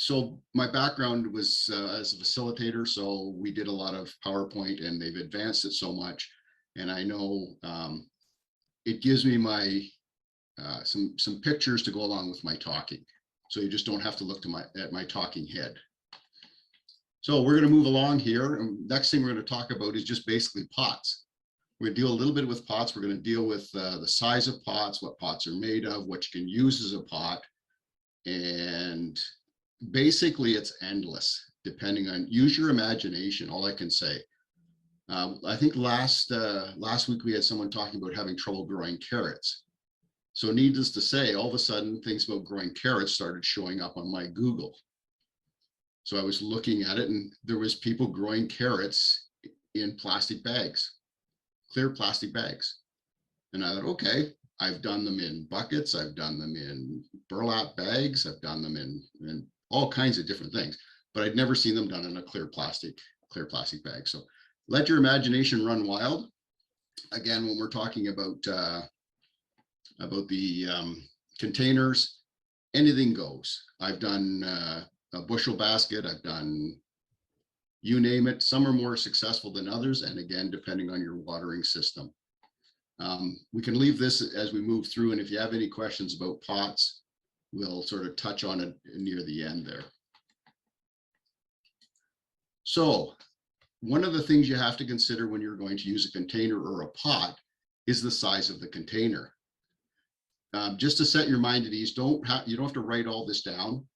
So my background was as a facilitator, so we did a lot of PowerPoint, and they've advanced it so much. And I know it gives me my some pictures to go along with my talking. So you just don't have to look to at my talking head. So we're going to move along here. And next thing we're going to talk about is just basically pots. We're going to deal a little bit with pots. We're going to deal with the size of pots, what pots are made of, what you can use as a pot. And basically it's endless, depending on, use your imagination, all I can say. I think last week we had someone talking about having trouble growing carrots. So needless to say, all of a sudden things about growing carrots started showing up on my Google. So I was looking at it, and there was people growing carrots in plastic bags, clear plastic bags. And I thought, okay, I've done them in buckets, I've done them in burlap bags, I've done them in all kinds of different things, but I'd never seen them done in a clear plastic bag. So let your imagination run wild. Again, when we're talking about the containers, anything goes. I've done a bushel basket, I've done, you name it. Some are more successful than others, and again, depending on your watering system. We can leave this as we move through, and if you have any questions about pots, we'll sort of touch on it near the end there. So one of the things you have to consider when you're going to use a container or a pot is the size of the container. Just to set your mind at ease, you don't have to write all this down.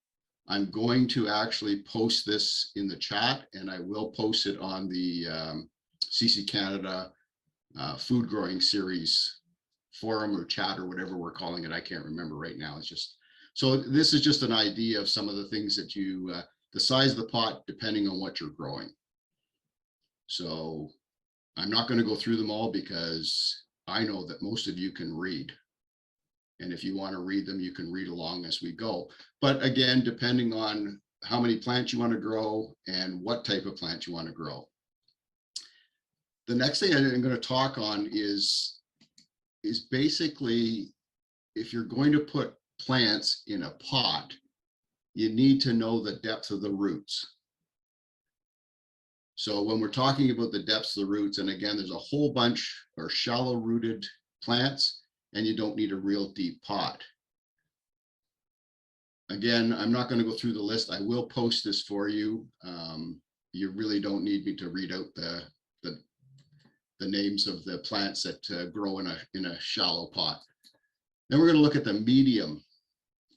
I'm going to actually post this in the chat, and I will post it on the CC Canada food growing series forum or chat or whatever we're calling it. I can't remember right now. It's just, so this is just an idea of some of the things that you, the size of the pot, depending on what you're growing. So I'm not going to go through them all because I know that most of you can read. And if you want to read them, you can read along as we go. But again, depending on how many plants you want to grow and what type of plant you want to grow. The next thing I'm going to talk on is basically, if you're going to put plants in a pot, you need to know the depth of the roots. So when we're talking about the depths of the roots, and again, there's a whole bunch of shallow rooted plants, and you don't need a real deep pot. Again, I'm not going to go through the list. I will post this for you. You really don't need me to read out the names of the plants that grow in a shallow pot. Then we're going to look at the medium.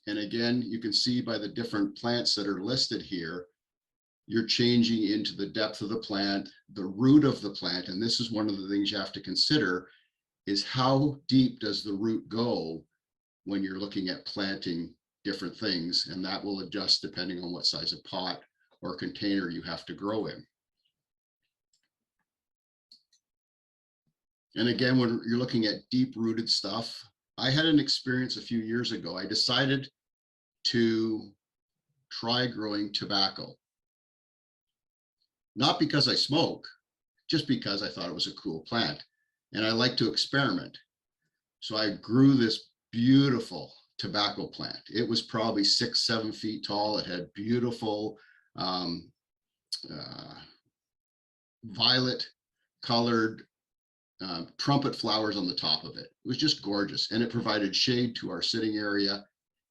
And again, you can see by the different plants that are listed here, you're changing into the depth of the plant, the root of the plant. And this is one of the things you have to consider, is how deep does the root go when you're looking at planting different things, and that will adjust depending on what size of pot or container you have to grow in. And again, when you're looking at deep-rooted stuff, I had an experience a few years ago. I decided to try growing tobacco. Not because I smoke, just because I thought it was a cool plant. And I like to experiment. So I grew this beautiful tobacco plant. It was probably 6-7 feet tall. It had beautiful violet colored trumpet flowers on the top of it. It was just gorgeous. And it provided shade to our sitting area,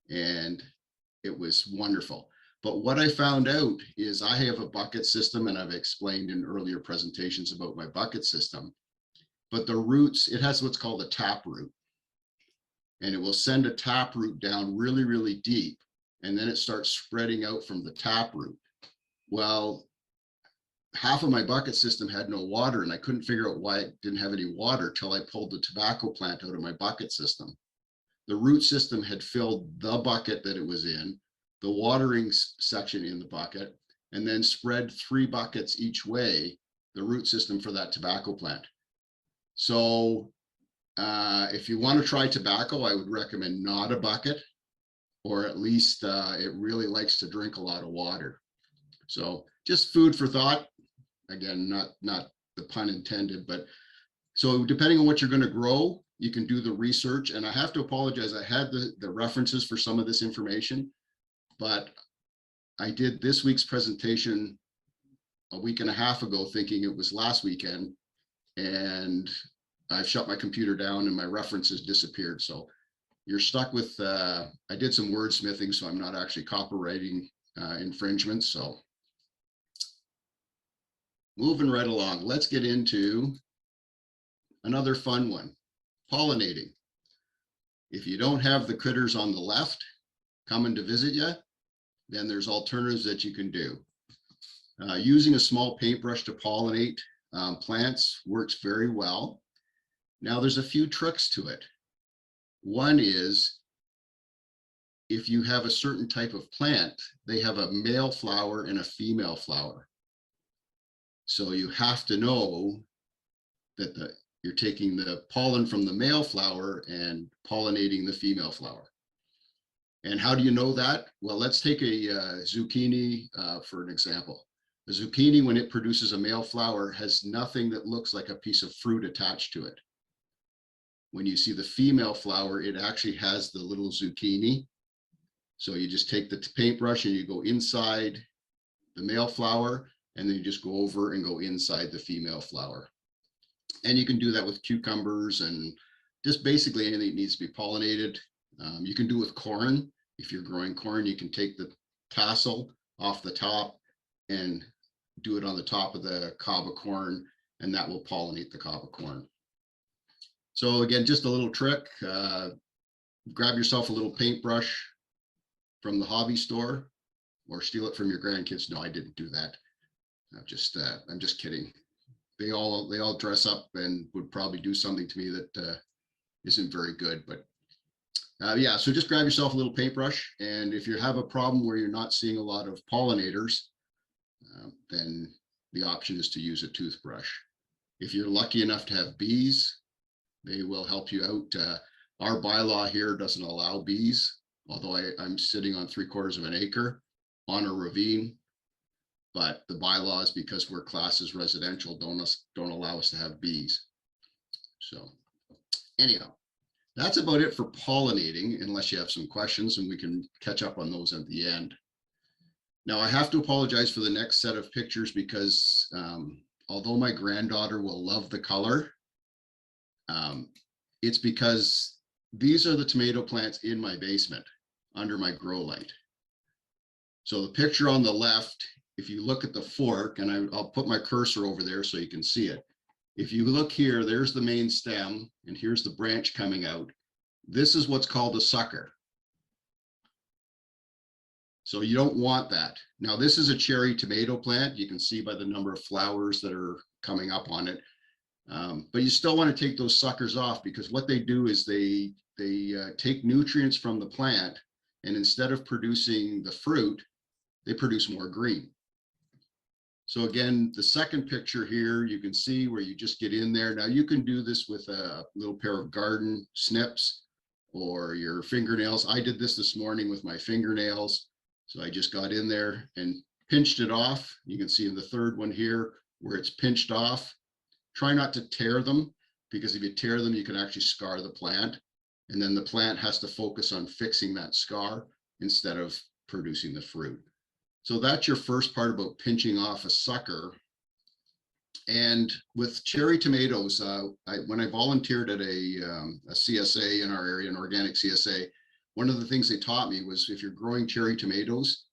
and it was wonderful. But what I found out is I have a bucket system, and I've explained in earlier presentations about my bucket system. But the roots, it has what's called a tap root, and it will send a tap root down really, really deep, and then it starts spreading out from the tap root. Well, half of my bucket system had no water, and I couldn't figure out why it didn't have any water till I pulled the tobacco plant out of my bucket system. The root system had filled the bucket that it was in, the watering section in the bucket, and then spread 3 buckets each way, the root system for that tobacco plant. So if you want to try tobacco, I would recommend not a bucket, or at least it really likes to drink a lot of water. So just food for thought. Again, not the pun intended, but so depending on what you're going to grow, you can do the research. And I have to apologize, I had the references for some of this information, but I did this week's presentation a week and a half ago, thinking it was last weekend, and I've shut my computer down and my references disappeared. So you're stuck with, I did some wordsmithing, so I'm not actually copywriting infringements. So moving right along, let's get into another fun one, pollinating. If you don't have the critters on the left coming to visit you, then there's alternatives that you can do. Using a small paintbrush to pollinate plants works very well. Now there's a few tricks to it. One is, if you have a certain type of plant, they have a male flower and a female flower. So you have to know that you're taking the pollen from the male flower and pollinating the female flower. And how do you know that? Well, let's take a zucchini for an example. The zucchini, when it produces a male flower, has nothing that looks like a piece of fruit attached to it. When you see the female flower, it actually has the little zucchini. So you just take the paintbrush and you go inside the male flower, and then you just go over and go inside the female flower. And you can do that with cucumbers and just basically anything that needs to be pollinated. You can do with corn. If you're growing corn, you can take the tassel off the top and do it on the top of the cob of corn, and that will pollinate the cob of corn. So again, just a little trick, grab yourself a little paintbrush from the hobby store or steal it from your grandkids. No, I didn't do that. I'm just kidding. They all dress up and would probably do something to me that isn't very good, but yeah, so just grab yourself a little paintbrush. And if you have a problem where you're not seeing a lot of pollinators, then the option is to use a toothbrush. If you're lucky enough to have bees, they will help you out. Our bylaw here doesn't allow bees, although I'm sitting on 3/4 of an acre on a ravine, but the bylaws, because we're classed as residential, don't allow us to have bees. So anyhow, that's about it for pollinating, unless you have some questions, and we can catch up on those at the end. Now I have to apologize for the next set of pictures because although my granddaughter will love the color, it's because these are the tomato plants in my basement under my grow light. So the picture on the left, if you look at the fork, and I'll put my cursor over there so you can see it. If you look here, there's the main stem, and here's the branch coming out. This is what's called a sucker. So you don't want that. Now, this is a cherry tomato plant. You can see by the number of flowers that are coming up on it. But you still want to take those suckers off, because what they do is they take nutrients from the plant, and instead of producing the fruit, they produce more green. So again, the second picture here, you can see where you just get in there. Now you can do this with a little pair of garden snips or your fingernails. I did this morning with my fingernails. So I just got in there and pinched it off. You can see in the third one here where it's pinched off. Try not to tear them, because if you tear them, you can actually scar the plant. And then the plant has to focus on fixing that scar instead of producing the fruit. So that's your first part about pinching off a sucker. And with cherry tomatoes, when I volunteered at a CSA in our area, an organic CSA, one of the things they taught me was, if you're growing cherry tomatoes,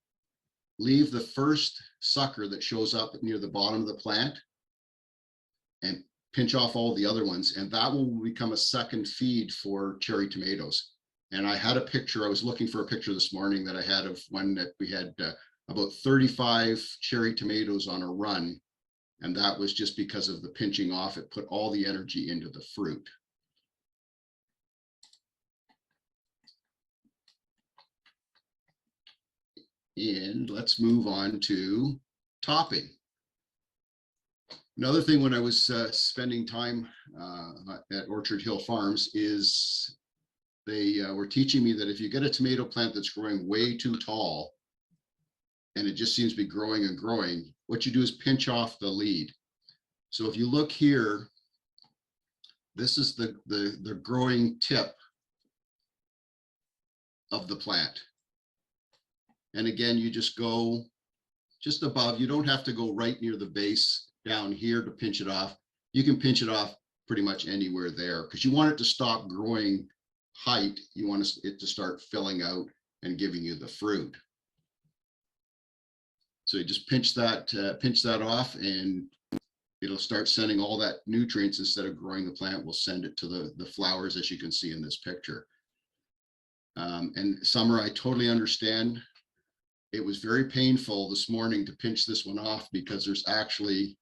leave the first sucker that shows up near the bottom of the plant and pinch off all the other ones, and that will become a second feed for cherry tomatoes. And I had a picture, I was looking for a picture this morning that I had of one that we had about 35 cherry tomatoes on a run. And that was just because of the pinching off. It put all the energy into the fruit. And let's move on to topping. Another thing, when I was spending time at Orchard Hill Farms, is they were teaching me that if you get a tomato plant that's growing way too tall, and it just seems to be growing and growing, what you do is pinch off the lead. So if you look here, this is the growing tip of the plant. And again, you just go just above. You don't have to go right near the base down here to pinch it off. You can pinch it off pretty much anywhere there because you want it to stop growing height. You want it to start filling out and giving you the fruit. So you just pinch that off, and it'll start sending all that nutrients. Instead of growing the plant, we'll send it to the flowers, as you can see in this picture. And Summer, I totally understand. It was very painful this morning to pinch this one off because there's actually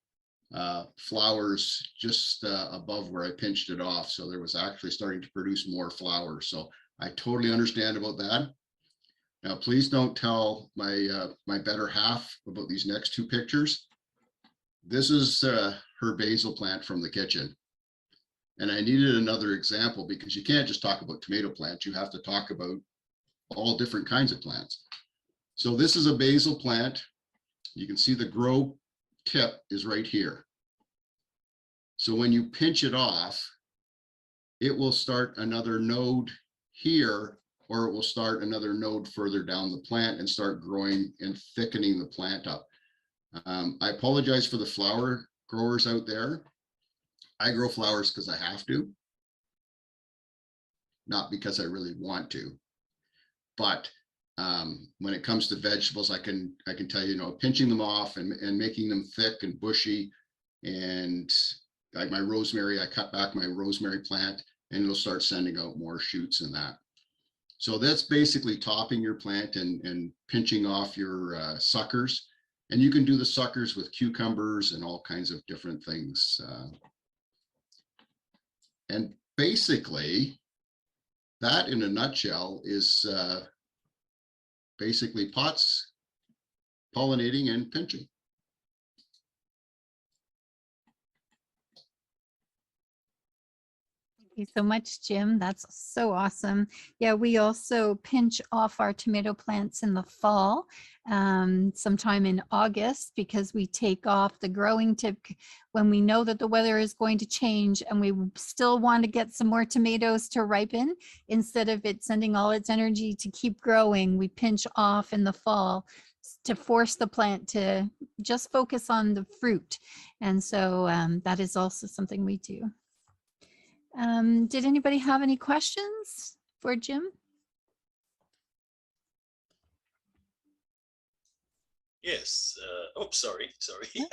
flowers just above where I pinched it off. So there was actually starting to produce more flowers. So I totally understand about that. Now, please don't tell my better half about these next two pictures. This is her basil plant from the kitchen. And I needed another example because you can't just talk about tomato plants. You have to talk about all different kinds of plants. So this is a basil plant. You can see the grow tip is right here. So when you pinch it off, it will start another node here, or it will start another node further down the plant and start growing and thickening the plant up. I apologize for the flower growers out there. I grow flowers because I have to, not because I really want to. But when it comes to vegetables, I can tell you, pinching them off and making them thick and bushy, and like my rosemary, I cut back my rosemary plant and it'll start sending out more shoots in that. So that's basically topping your plant and pinching off your suckers. And you can do the suckers with cucumbers and all kinds of different things. And basically, that in a nutshell is basically pots, pollinating, and pinching. Thank you so much, Jim. That's so awesome. Yeah, we also pinch off our tomato plants in the fall, sometime in August, because we take off the growing tip when we know that the weather is going to change and we still want to get some more tomatoes to ripen. Instead of it sending all its energy to keep growing, we pinch off in the fall to force the plant to just focus on the fruit. And so that is also something we do. Did anybody have any questions for Jim? Yes. Sorry.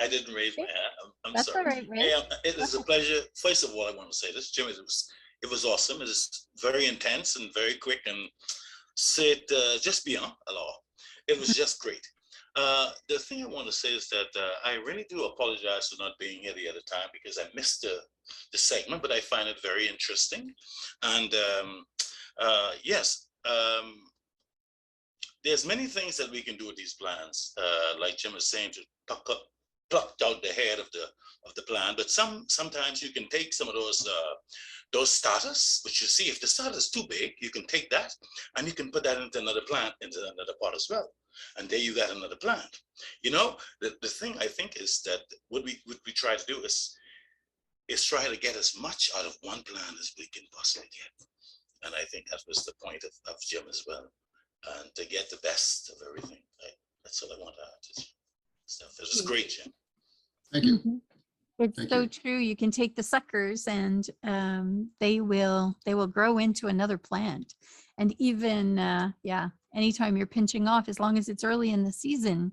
I didn't raise my hand. I'm That's sorry. all right, Ray. Hey, it is a pleasure. First of all, I want to say this, Jim. It was awesome. It is very intense and very quick, and said just beyond a law. It was just great. The thing I want to say is that I really do apologize for not being here the other time because I missed the segment, but I find it very interesting. And yes, there's many things that we can do with these plants, like Jim was saying, to pluck out the head of the plant. But sometimes you can take some of those starters, which you see, if the starter is too big, you can take that and you can put that into another plant, into another pot as well. And there you got another plant. The thing I think is that what we try to do is try to get as much out of one plant as we can possibly get. And I think that was the point of Jim as well. And to get the best of everything. That's all I want to add to stuff. This is great, Jim. Thank you. Mm-hmm. It's Thank so you. true. You can take the suckers and they will grow into another plant. And even anytime you're pinching off, as long as it's early in the season,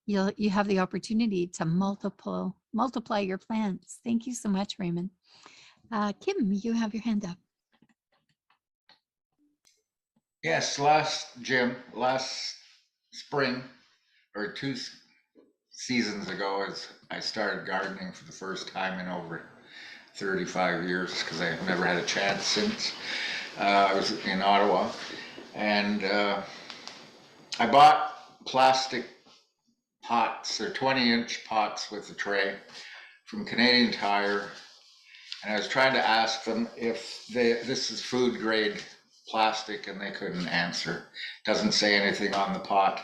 you have the opportunity to multiply your plants. Thank you so much, Raymond. Kim, you have your hand up. Yes, Jim, last spring or 2 seasons ago, as I started gardening for the first time in over 35 years, because I've never had a chance since. I was in Ottawa, and I bought plastic pots. They're 20-inch pots with a tray from Canadian Tire, and I was trying to ask them if this is food grade plastic, and they couldn't answer. Doesn't say anything on the pot,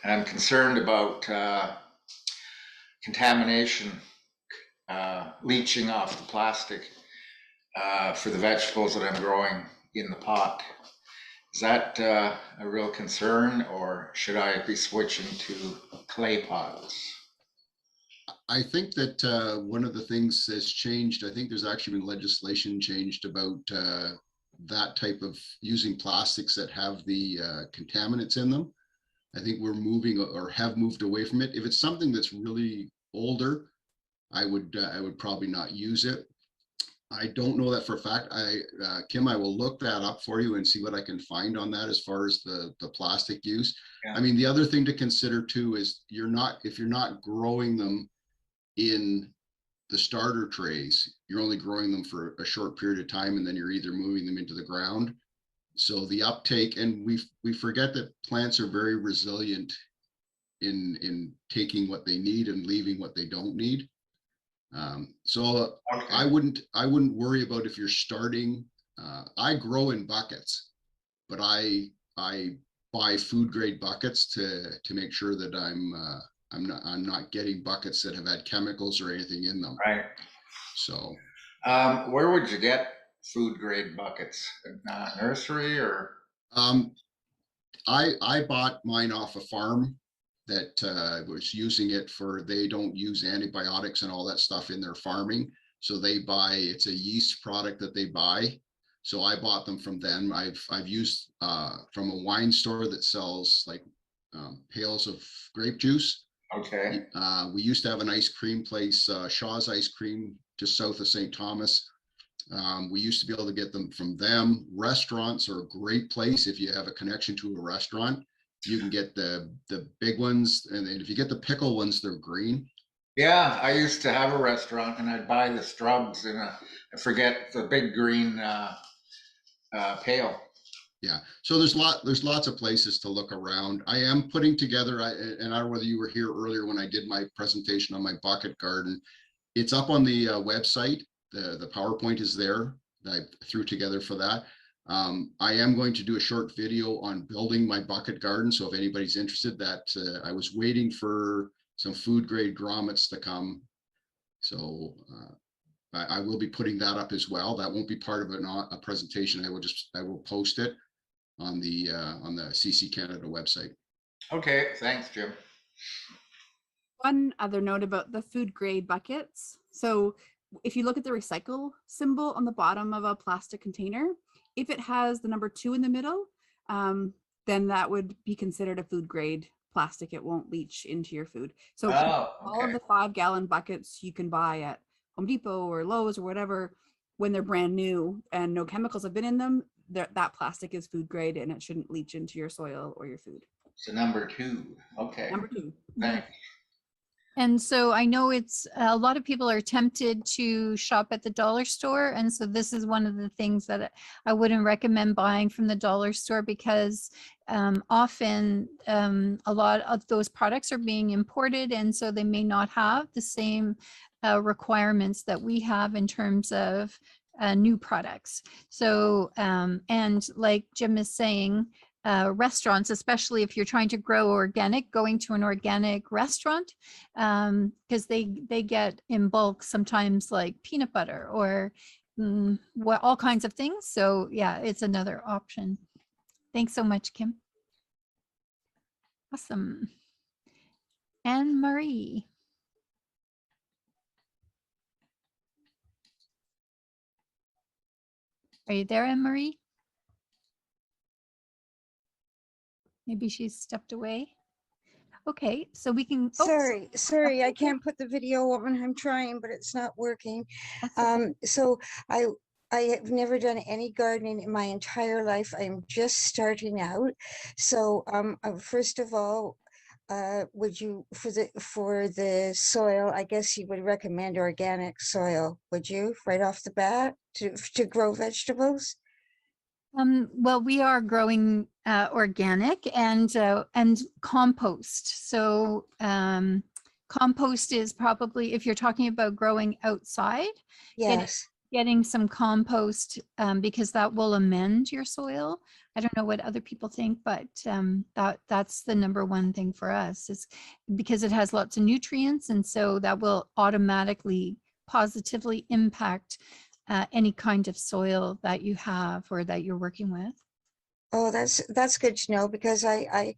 and I'm concerned about contamination leaching off the plastic for the vegetables that I'm growing in the pot. Is that a real concern, or should I be switching to clay pots? I think that one of the things that's changed, I think there's actually been legislation changed about that type of using plastics that have the contaminants in them. I think we're moving or have moved away from it. If it's something that's really older, I would probably not use it. I don't know that for a fact. Kim, I will look that up for you and see what I can find on that as far as the plastic use. Yeah. I mean, the other thing to consider too is if you're not growing them in the starter trays, you're only growing them for a short period of time, and then you're either moving them into the ground. So the uptake, and we forget that plants are very resilient in taking what they need and leaving what they don't need. So Okay. I wouldn't worry about if you're starting. I grow in buckets, but I buy food grade buckets to make sure that I'm not getting buckets that have had chemicals or anything in them. Right. So Where would you get food grade buckets? Nursery or? I bought mine off a farm that was using it for, they don't use antibiotics and all that stuff in their farming. So it's a yeast product that they buy. So I bought them from them. I've used from a wine store that sells like pails of grape juice. Okay. We used to have an ice cream place, Shaw's Ice Cream, just south of St. Thomas. We used to be able to get them from them. Restaurants are a great place if you have a connection to a restaurant. You can get the big ones, and if you get the pickle ones, they're green. Yeah, I used to have a restaurant, and I'd buy the strubs in I forget the big green pail. Yeah, so there's lots of places to look around. I am putting together, and I don't know whether you were here earlier when I did my presentation on my bucket garden. It's up on the website. The PowerPoint is there that I threw together for that. I am going to do a short video on building my bucket garden. So if anybody's interested, that I was waiting for some food grade grommets to come. So I will be putting that up as well. That won't be part of a presentation. I will post it on the CC Canada website. Okay, thanks, Jim. One other note about the food grade buckets. So if you look at the recycle symbol on the bottom of a plastic container, if it has the number 2 in the middle, then that would be considered a food grade plastic. It won't leach into your food. So all of the 5-gallon buckets you can buy at Home Depot or Lowe's or whatever, when they're brand new and no chemicals have been in them, that plastic is food grade and it shouldn't leach into your soil or your food. So number 2. Okay. Number 2. Thanks. And so I know it's a lot of people are tempted to shop at the dollar store. And so this is one of the things that I wouldn't recommend buying from the dollar store, because often a lot of those products are being imported. And so they may not have the same requirements that we have in terms of new products. So, and like Jim is saying, restaurants, especially if you're trying to grow organic, going to an organic restaurant, because they get in bulk sometimes like peanut butter or all kinds of things. So yeah, it's another option. Thanks so much, Kim. Awesome. Anne Marie. Are you there, Anne Marie? Maybe she's stepped away. Okay, so we can. Oh, Sorry, I can't put the video on. I'm trying, but it's not working. that's okay. So I have never done any gardening in my entire life. I'm just starting out. So first of all, would you for the soil? I guess you would recommend organic soil, would you, right off the bat to grow vegetables? Well, we are growing organic and compost. So compost is probably, if you're talking about growing outside, Yes. getting some compost, because that will amend your soil. I don't know what other people think, but that's the number one thing for us, is because it has lots of nutrients, and so that will automatically positively impact any kind of soil that you have or that you're working with. Oh, that's good to know because I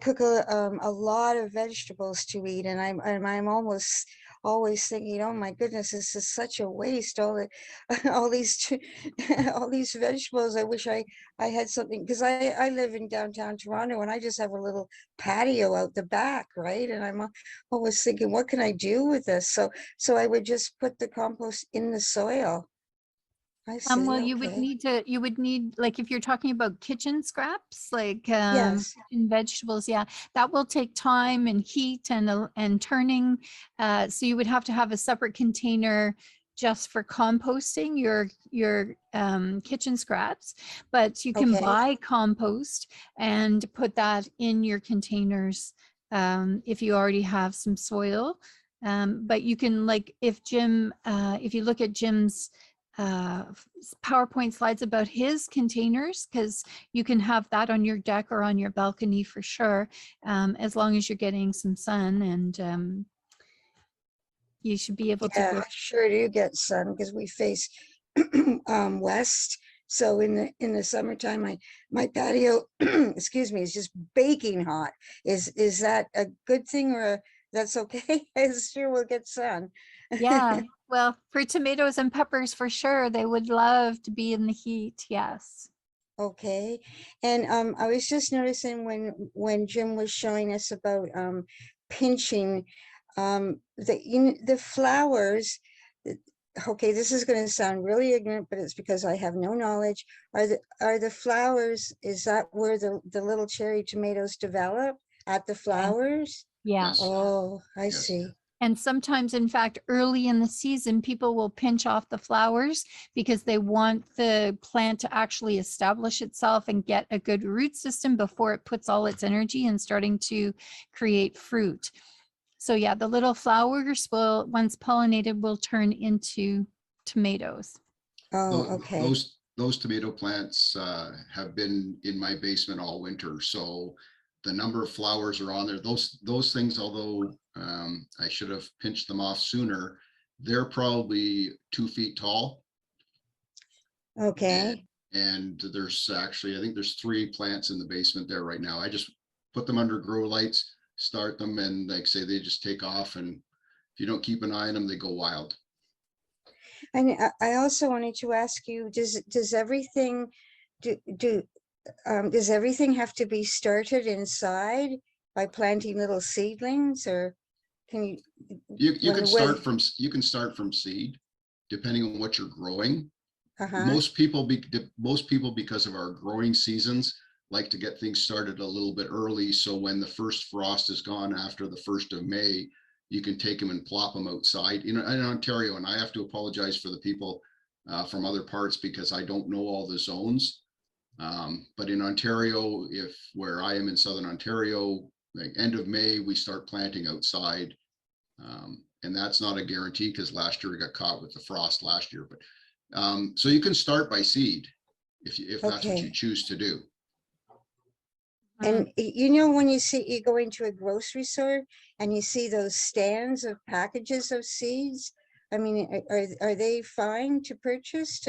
cook a lot of vegetables to eat, and I'm almost always thinking, oh my goodness, this is such a waste. All the all these all these vegetables. I wish I had something because I live in downtown Toronto and I just have a little patio out the back, right? And always thinking, what can I do with this? So I would just put the compost in the soil. I see. Well, Okay. you would need, like, if you're talking about kitchen scraps, like, Yes. kitchen vegetables, yeah, that will take time and heat and turning. So you would have to have a separate container just for composting your kitchen scraps, but you can Okay. buy compost and put that in your containers if you already have some soil. But you can, like, if you look at Jim's PowerPoint slides about his containers, because you can have that on your deck or on your balcony for sure, as long as you're getting some sun, and you should be able to Yeah, grow. I sure do get sun because we face west. So in the summertime, my patio, excuse me, is just baking hot. Is that a good thing or that's okay? I sure will get sun. Yeah, well, for tomatoes and peppers, for sure, they would love to be in the heat. Yes. Okay. And I was just noticing when Jim was showing us about pinching the flowers. Okay, this is going to sound really ignorant, but it's because I have no knowledge. Are the flowers, is that where the little cherry tomatoes develop at the flowers? Yeah. Yes, Oh, I yes. see. And sometimes, in fact, early in the season, people will pinch off the flowers because they want the plant to actually establish itself and get a good root system before it puts all its energy in starting to create fruit. So yeah, the little flowers will, once pollinated, will turn into tomatoes. Oh, Tho- okay. Those tomato plants have been in my basement all winter, so the number of flowers are on there. Those things, although I should have pinched them off sooner, they're probably 2 feet tall. Okay. And there's actually, I think there's 3 plants in the basement there right now. I just put them under grow lights, start them, and like say they just take off. And if you don't keep an eye on them, they go wild. And I also wanted to ask you, does everything does everything have to be started inside by planting little seedlings, or can you? You when can the weather- start from seed, depending on what you're growing. Uh-huh. Most people, because of our growing seasons, like to get things started a little bit early. So when the first frost is gone after the 1st of May, you can take them and plop them outside. In Ontario, and I have to apologize for the people from other parts because I don't know all the zones. But in Ontario, where I am in Southern Ontario, like end of May, we start planting outside. And that's not a guarantee because last year we got caught with the frost last year. But so you can start by seed if that's what you Okay. choose to do. And you know, when you go into a grocery store and you see those stands of packages of seeds, I mean, are they fine to purchase?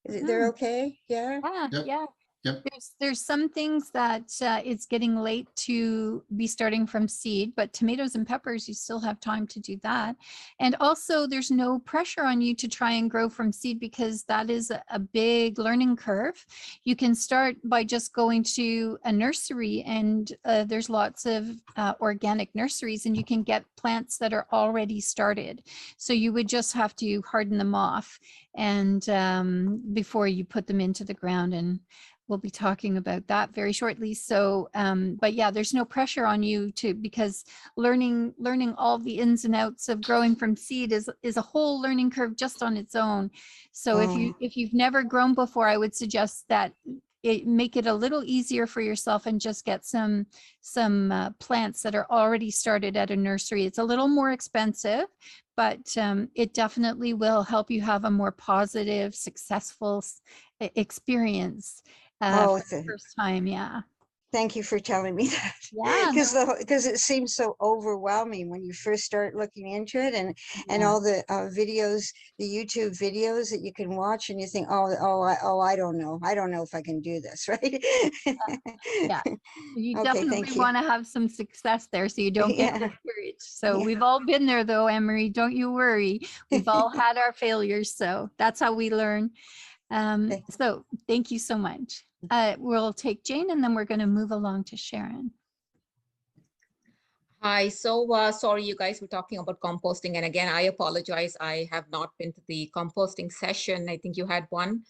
They're okay? Yeah. Yeah, Yep. yeah. Yep. There's some things that it's getting late to be starting from seed, but tomatoes and peppers, you still have time to do that. And also there's no pressure on you to try and grow from seed because that is a big learning curve. You can start by just going to a nursery, and there's lots of organic nurseries, and you can get plants that are already started. So you would just have to harden them off and before you put them into the ground, and we'll be talking about that very shortly. So, but yeah, there's no pressure on you because learning all the ins and outs of growing from seed is a whole learning curve just on its own. So if you've never grown before, I would suggest that make it a little easier for yourself and just get some plants that are already started at a nursery. It's a little more expensive, but it definitely will help you have a more positive, successful experience for the first time. Yeah. Thank you for telling me that. Yeah, Because it seems so overwhelming when you first start looking into it, and yeah. all the videos, the YouTube videos that you can watch, and you think, I don't know. I don't know if I can do this, right? Yeah. You Okay, definitely thank you. want to have some success there so you don't get Yeah. discouraged. So Yeah. we've all been there though, Emery. Don't you worry. We've all had our failures. So that's how we learn. Okay. So thank you so much. We'll take Jane and then we're going to move along to Sharon. Hi, so sorry you guys were talking about composting, and again, I apologize. I have not been to the composting session. I think you had one.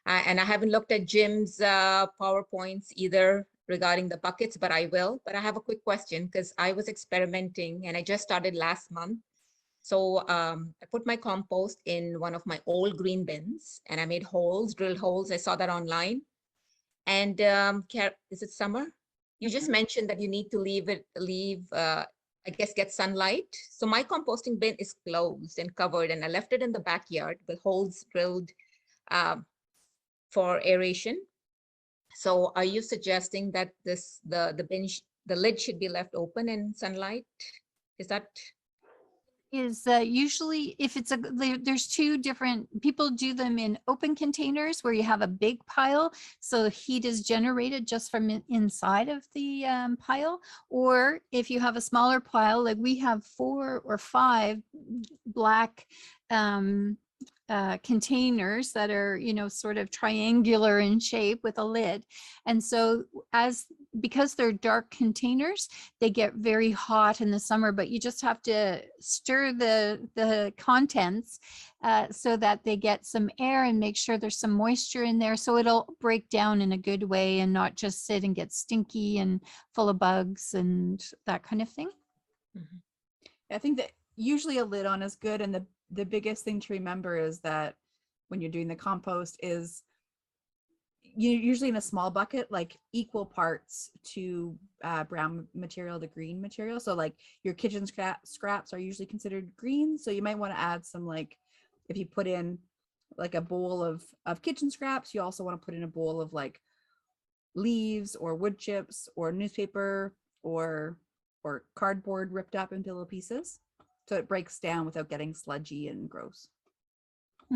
And I haven't looked at Jim's PowerPoints either regarding the buckets, but I will. But I have a quick question because I was experimenting and I just started last month. So I put my compost in one of my old green bins and I made holes, drilled holes. I saw that online. And is it Summer? You just mentioned that you need to I guess, get sunlight. So my composting bin is closed and covered, and I left it in the backyard with holes drilled for aeration. So are you suggesting that the lid should be left open in sunlight? Is that? Is usually if it's there's two different, people do them in open containers where you have a big pile. So heat is generated just from inside of the pile. Or if you have a smaller pile, like we have 4 or 5 black containers that are, you know, sort of triangular in shape with a lid. And so because they're dark containers, they get very hot in the summer, but you just have to stir the contents so that they get some air and make sure there's some moisture in there. So it'll break down in a good way and not just sit and get stinky and full of bugs and that kind of thing. I think that usually a lid on is good. And the biggest thing to remember is that when you're doing the compost is you usually in a small bucket, like equal parts to brown material to green material. So like your kitchen scraps are usually considered green. So you might want to add some, like if you put in like a bowl of kitchen scraps, you also want to put in a bowl of like leaves or wood chips or newspaper or cardboard ripped up into little pieces. So it breaks down without getting sludgy and gross.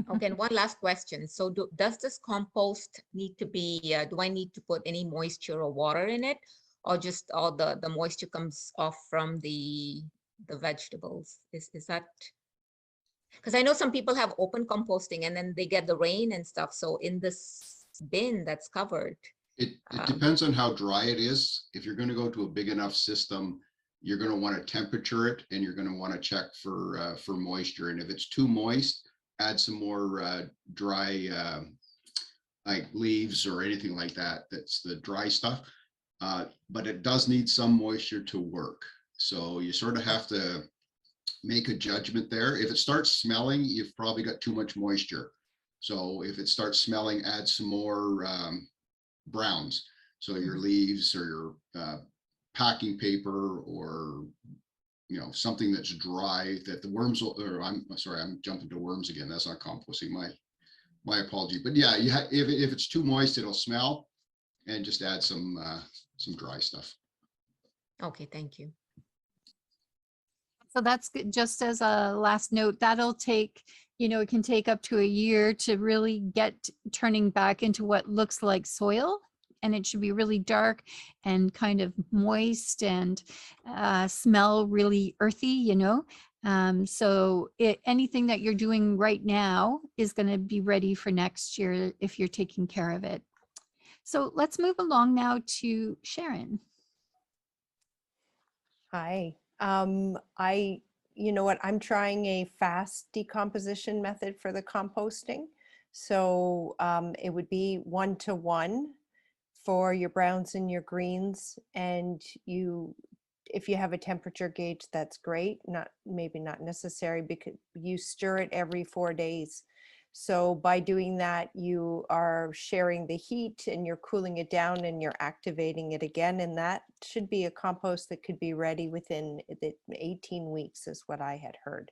Okay, and one last question. So does this compost need to be, do I need to put any moisture or water in it, or just all the moisture comes off from the vegetables? Is that, because I know some people have open composting and then they get the rain and stuff. So in this bin that's covered. It depends on how dry it is. If you're going to go to a big enough system, you're going to want to temperature it, and you're going to want to check for moisture. And if it's too moist, add some more dry like leaves or anything like that. That's the dry stuff. But it does need some moisture to work. So you sort of have to make a judgment there. If it starts smelling, you've probably got too much moisture. So if it starts smelling, add some more browns. So your leaves or your packing paper, or something that's dry that the worms will, or I'm sorry, I'm jumping to worms again. That's not composting. My apology. But yeah, if it's too moist, it'll smell, and just add some dry stuff. Okay, thank you. So that's good. Just as a last note, that'll take, it can take up to a year to really get turning back into what looks like soil. And it should be really dark and kind of moist and smell really earthy, So anything that you're doing right now is going to be ready for next year if you're taking care of it. So let's move along now to Sharon. Hi. You know what, I'm trying a fast decomposition method for the composting. So it would be 1-to-1 for your browns and your greens. And if you have a temperature gauge, that's great. Maybe not necessary, because you stir it every 4 days. So by doing that, you are sharing the heat and you're cooling it down and you're activating it again. And that should be a compost that could be ready within 18 weeks is what I had heard.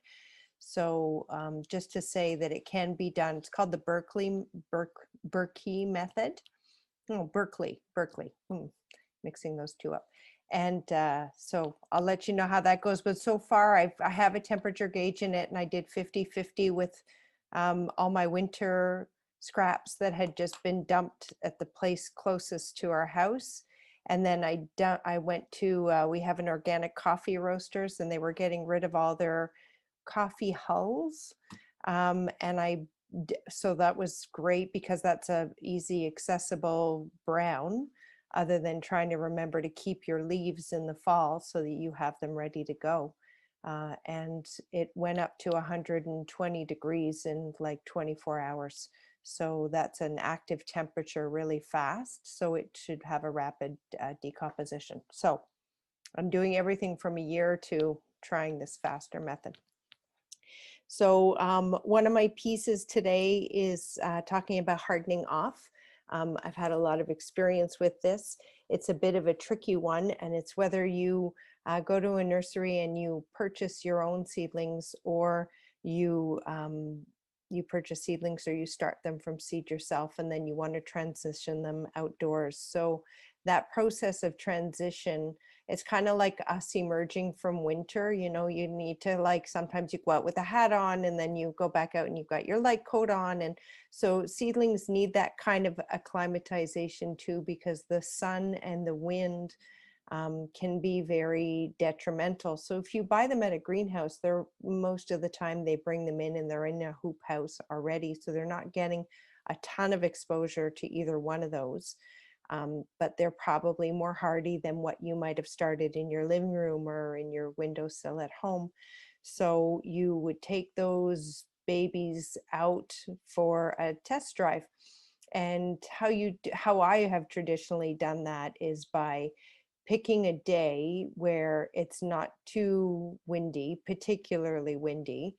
So just to say that it can be done. It's called the Berkey method. Oh, Berkeley. mixing those two up. And so I'll let you know how that goes. But so far I have a temperature gauge in it, and I did 50-50 with all my winter scraps that had just been dumped at the place closest to our house. And then I went to, we have an organic coffee roasters, and they were getting rid of all their coffee hulls. So that was great because that's a easy, accessible brown, other than trying to remember to keep your leaves in the fall so that you have them ready to go. And it went up to 120 degrees in like 24 hours. So that's an active temperature really fast. So it should have a rapid decomposition. So I'm doing everything from a year to trying this faster method. So one of my pieces today is talking about hardening off. I've had a lot of experience with this. It's a bit of a tricky one, and it's whether you go to a nursery and you purchase your own seedlings, or you purchase seedlings or you start them from seed yourself, and then you want to transition them outdoors. So that process of transition, it's kind of like us emerging from winter. You know, you need to, like, sometimes you go out with a hat on and then you go back out and you've got your light coat on. And so seedlings need that kind of acclimatization too, because the sun and the wind can be very detrimental. So if you buy them at a greenhouse, they're most of the time they bring them in and they're in a hoop house already. So they're not getting a ton of exposure to either one of those. But they're probably more hardy than what you might have started in your living room or in your windowsill at home. So you would take those babies out for a test drive. And how I have traditionally done that is by picking a day where it's not too windy, particularly windy,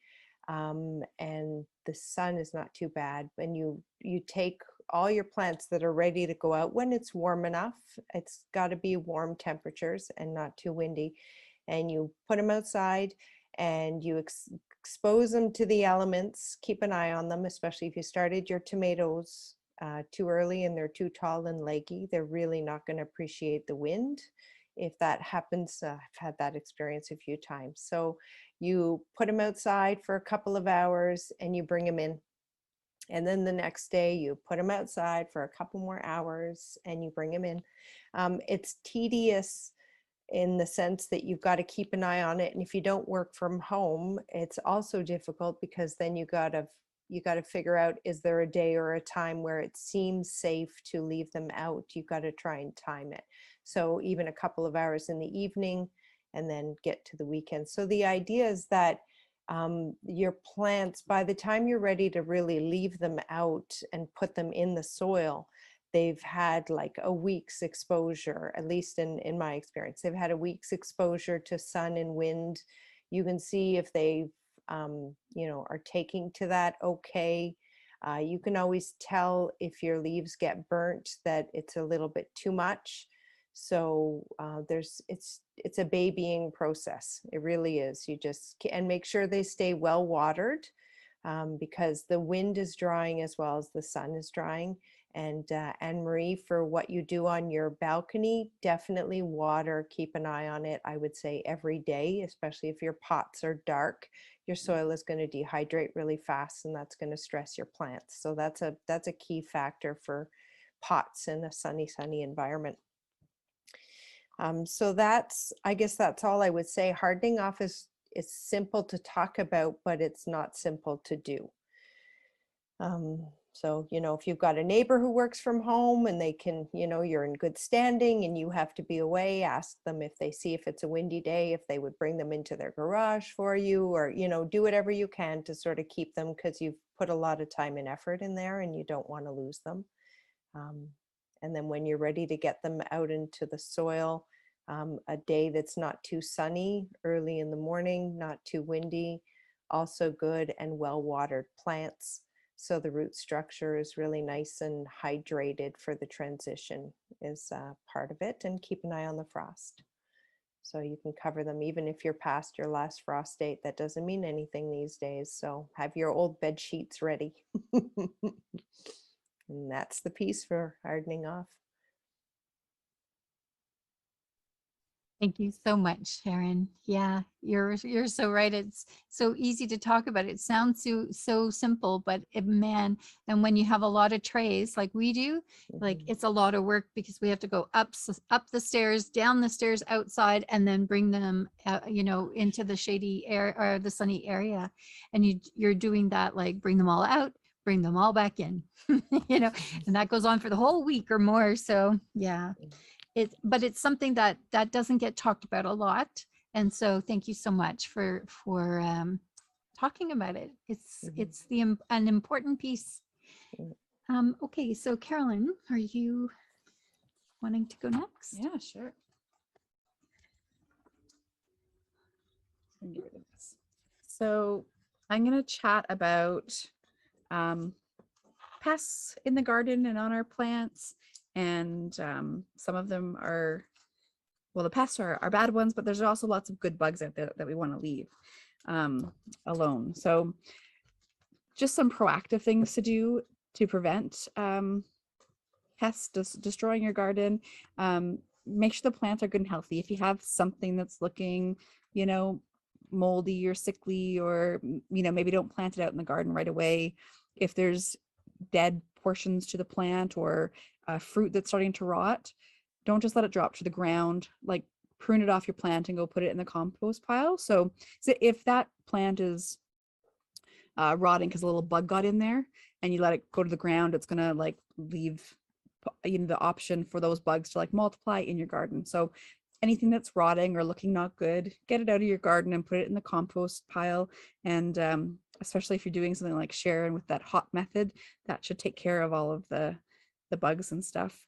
and the sun is not too bad. And you take all your plants that are ready to go out when it's warm enough. It's got to be warm temperatures and not too windy. And you put them outside and you expose them to the elements. Keep an eye on them, especially if you started your tomatoes too early and they're too tall and leggy. They're really not going to appreciate the wind. If that happens, I've had that experience a few times. So you put them outside for a couple of hours and you bring them in. And then the next day you put them outside for a couple more hours and you bring them in. It's tedious in the sense that you've got to keep an eye on it. And if you don't work from home, it's also difficult because then you got to figure out, is there a day or a time where it seems safe to leave them out? You've got to try and time it. So even a couple of hours in the evening and then get to the weekend. So the idea is that your plants, by the time you're ready to really leave them out and put them in the soil, they've had like a week's exposure, at least in my experience. They've had a week's exposure to sun and wind. You can see if they are taking to that okay. You can always tell if your leaves get burnt that it's a little bit too much. So it's a babying process. It really is. You just and make sure they stay well watered, because the wind is drying as well as the sun is drying. And Anne-Marie, for what you do on your balcony, definitely water, keep an eye on it. I would say every day, especially if your pots are dark, your soil is going to dehydrate really fast and that's going to stress your plants. So that's a key factor for pots in a sunny environment. So I guess that's all I would say. Hardening off is simple to talk about, but it's not simple to do. So, if you've got a neighbor who works from home and they can, you're in good standing and you have to be away, ask them if they see if it's a windy day, if they would bring them into their garage for you, or, do whatever you can to sort of keep them, because you've put a lot of time and effort in there and you don't want to lose them. And then when you're ready to get them out into the soil, a day that's not too sunny, early in the morning, not too windy, also good, and well-watered plants. So the root structure is really nice and hydrated for the transition is part of it. And keep an eye on the frost. So you can cover them even if you're past your last frost date. That doesn't mean anything these days. So have your old bed sheets ready. And that's the piece for hardening off. Thank you so much, Sharon. Yeah, you're so right. It's so easy to talk about. It sounds so simple, but man, and when you have a lot of trays like we do, like Mhm. it's a lot of work because we have to go up the stairs, down the stairs, outside, and then bring them, into the shady air or the sunny area. And you're doing that, like bring them all out, bring them all back in, and that goes on for the whole week or more. So yeah. But it's something that doesn't get talked about a lot. And so thank you so much for talking about it. It's an important piece. Okay, so Carolyn, are you wanting to go next? Yeah, sure. Let me get rid of this. So I'm going to chat about pests in the garden and on our plants. And some of them are, well, the pests are bad ones, but there's also lots of good bugs out there that we want to leave alone. So just some proactive things to do to prevent pests destroying your garden. Make sure the plants are good and healthy. If you have something that's looking, moldy or sickly, or, maybe don't plant it out in the garden right away. If there's dead portions to the plant or fruit that's starting to rot, don't just let it drop to the ground. Like prune it off your plant and go put it in the compost pile. So if that plant is rotting because a little bug got in there and you let it go to the ground, it's gonna like leave the option for those bugs to like multiply in your garden. So anything that's rotting or looking not good, get it out of your garden and put it in the compost pile. And especially if you're doing something like Sharon with that hot method, that should take care of all of the bugs and stuff.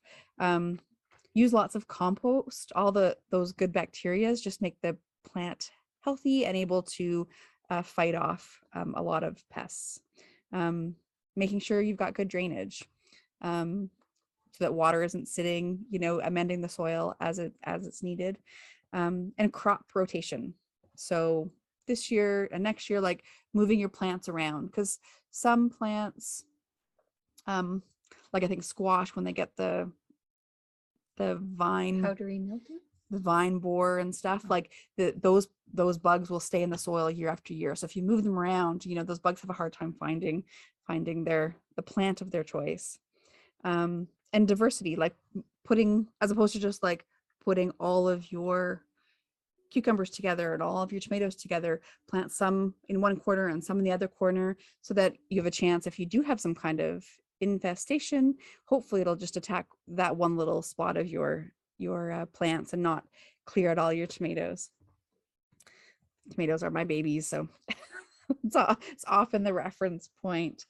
Use lots of compost. All those good bacteria just make the plant healthy and able to fight off a lot of pests. Making sure you've got good drainage, so that water isn't sitting, amending the soil as it's needed, and crop rotation. So this year and next year, like moving your plants around, because some plants, like I think squash, when they get the vine Powdery mildew? the vine borer and stuff, like those bugs will stay in the soil year after year. So if you move them around, those bugs have a hard time finding the plant of their choice. And diversity, like putting, as opposed to just like putting all of your cucumbers together and all of your tomatoes together, plant some in one corner and some in the other corner, so that you have a chance, if you do have some kind of infestation, hopefully it'll just attack that one little spot of your plants and not clear out all your tomatoes. Tomatoes are my babies, so it's often the reference point.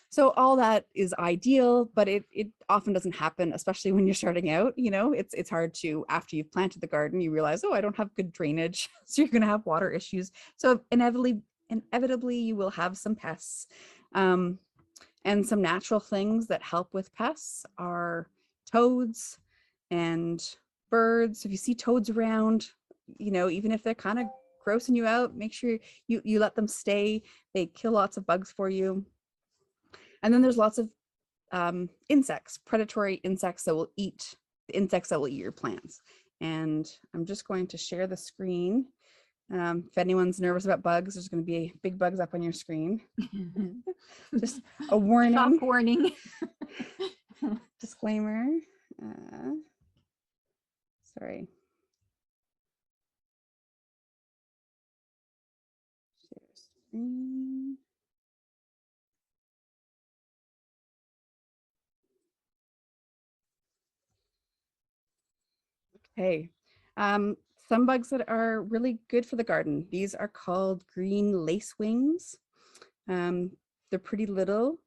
So all that is ideal, but it often doesn't happen, especially when you're starting out. It's hard to, after you've planted the garden, you realize, oh, I don't have good drainage. So you're going to have water issues. So inevitably you will have some pests. And some natural things that help with pests are toads and birds. If you see toads around, even if they're kind of grossing you out, make sure you let them stay. They kill lots of bugs for you. And then there's lots of insects, predatory insects that will eat your plants. And I'm just going to share the screen. If anyone's nervous about bugs, there's going to be big bugs up on your screen. Just a warning. Shock warning. Disclaimer. Sorry. Share screen. Okay. Some bugs that are really good for the garden. These are called green lacewings. They're pretty little,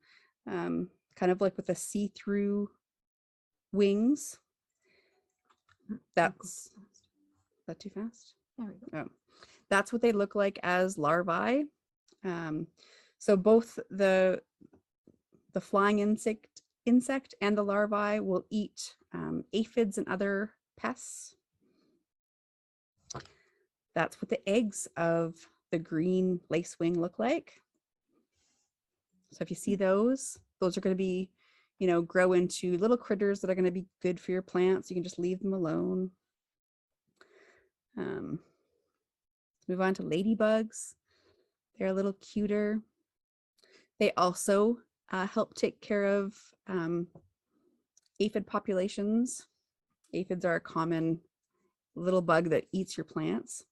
kind of like with a see-through wings. Is that too fast? There we go. Oh, that's what they look like as larvae. So both the flying insect and the larvae will eat aphids and other pests. That's what the eggs of the green lacewing look like. So if you see those are going to be grow into little critters that are going to be good for your plants. You can just leave them alone. Let's move on to ladybugs. They're a little cuter. They also help take care of aphid populations. Aphids are a common little bug that eats your plants.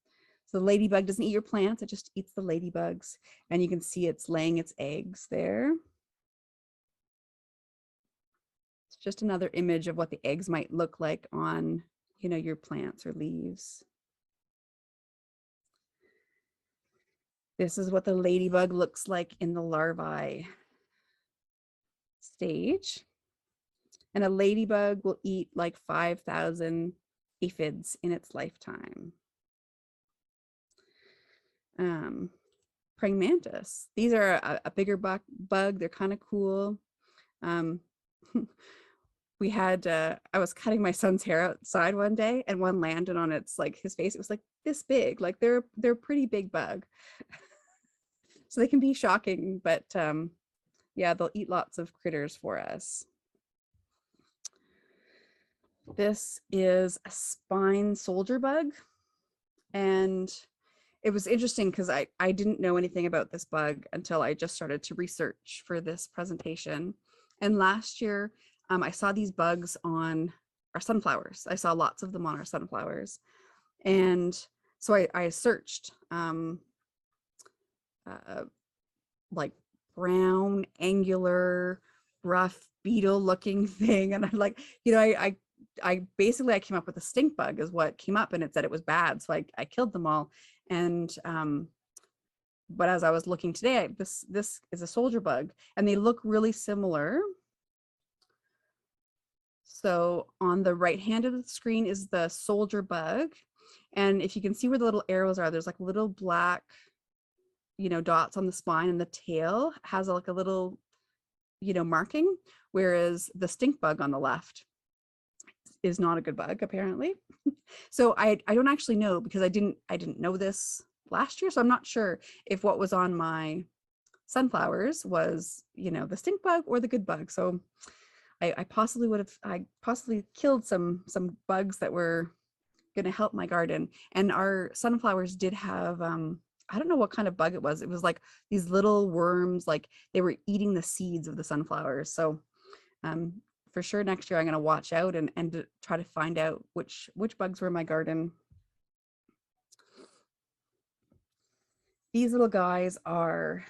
So the ladybug doesn't eat your plants, it just eats the ladybugs. And you can see it's laying its eggs there. It's just another image of what the eggs might look like on, your plants or leaves. This is what the ladybug looks like in the larvae stage. And a ladybug will eat like 5,000 aphids in its lifetime. Praying mantis. These are a bigger bug. They're kind of cool. We had, I was cutting my son's hair outside one day and one landed on his face. It was like this big, like they're a pretty big bug. So they can be shocking, but yeah, they'll eat lots of critters for us. This is a spine soldier bug. And it was interesting because I didn't know anything about this bug until I just started to research for this presentation. And last year, I saw these bugs on our sunflowers. I saw lots of them on our sunflowers. And so I searched like brown, angular, rough beetle looking thing. And I'm like, I basically came up with a stink bug is what came up, and it said it was bad. So I killed them all. And but as I was looking today, this is a soldier bug and they look really similar. So on the right hand of the screen is the soldier bug. And if you can see where the little arrows are, there's like little black, dots on the spine, and the tail has like a little, marking, whereas the stink bug on the left is not a good bug, apparently. So I don't actually know, because I didn't know this last year. So I'm not sure if what was on my sunflowers was, the stink bug or the good bug. So I possibly killed some bugs that were going to help my garden. And our sunflowers did have, I don't know what kind of bug it was. It was like these little worms, like they were eating the seeds of the sunflowers. So for sure next year I'm going to watch out and try to find out which bugs were in my garden. These little guys are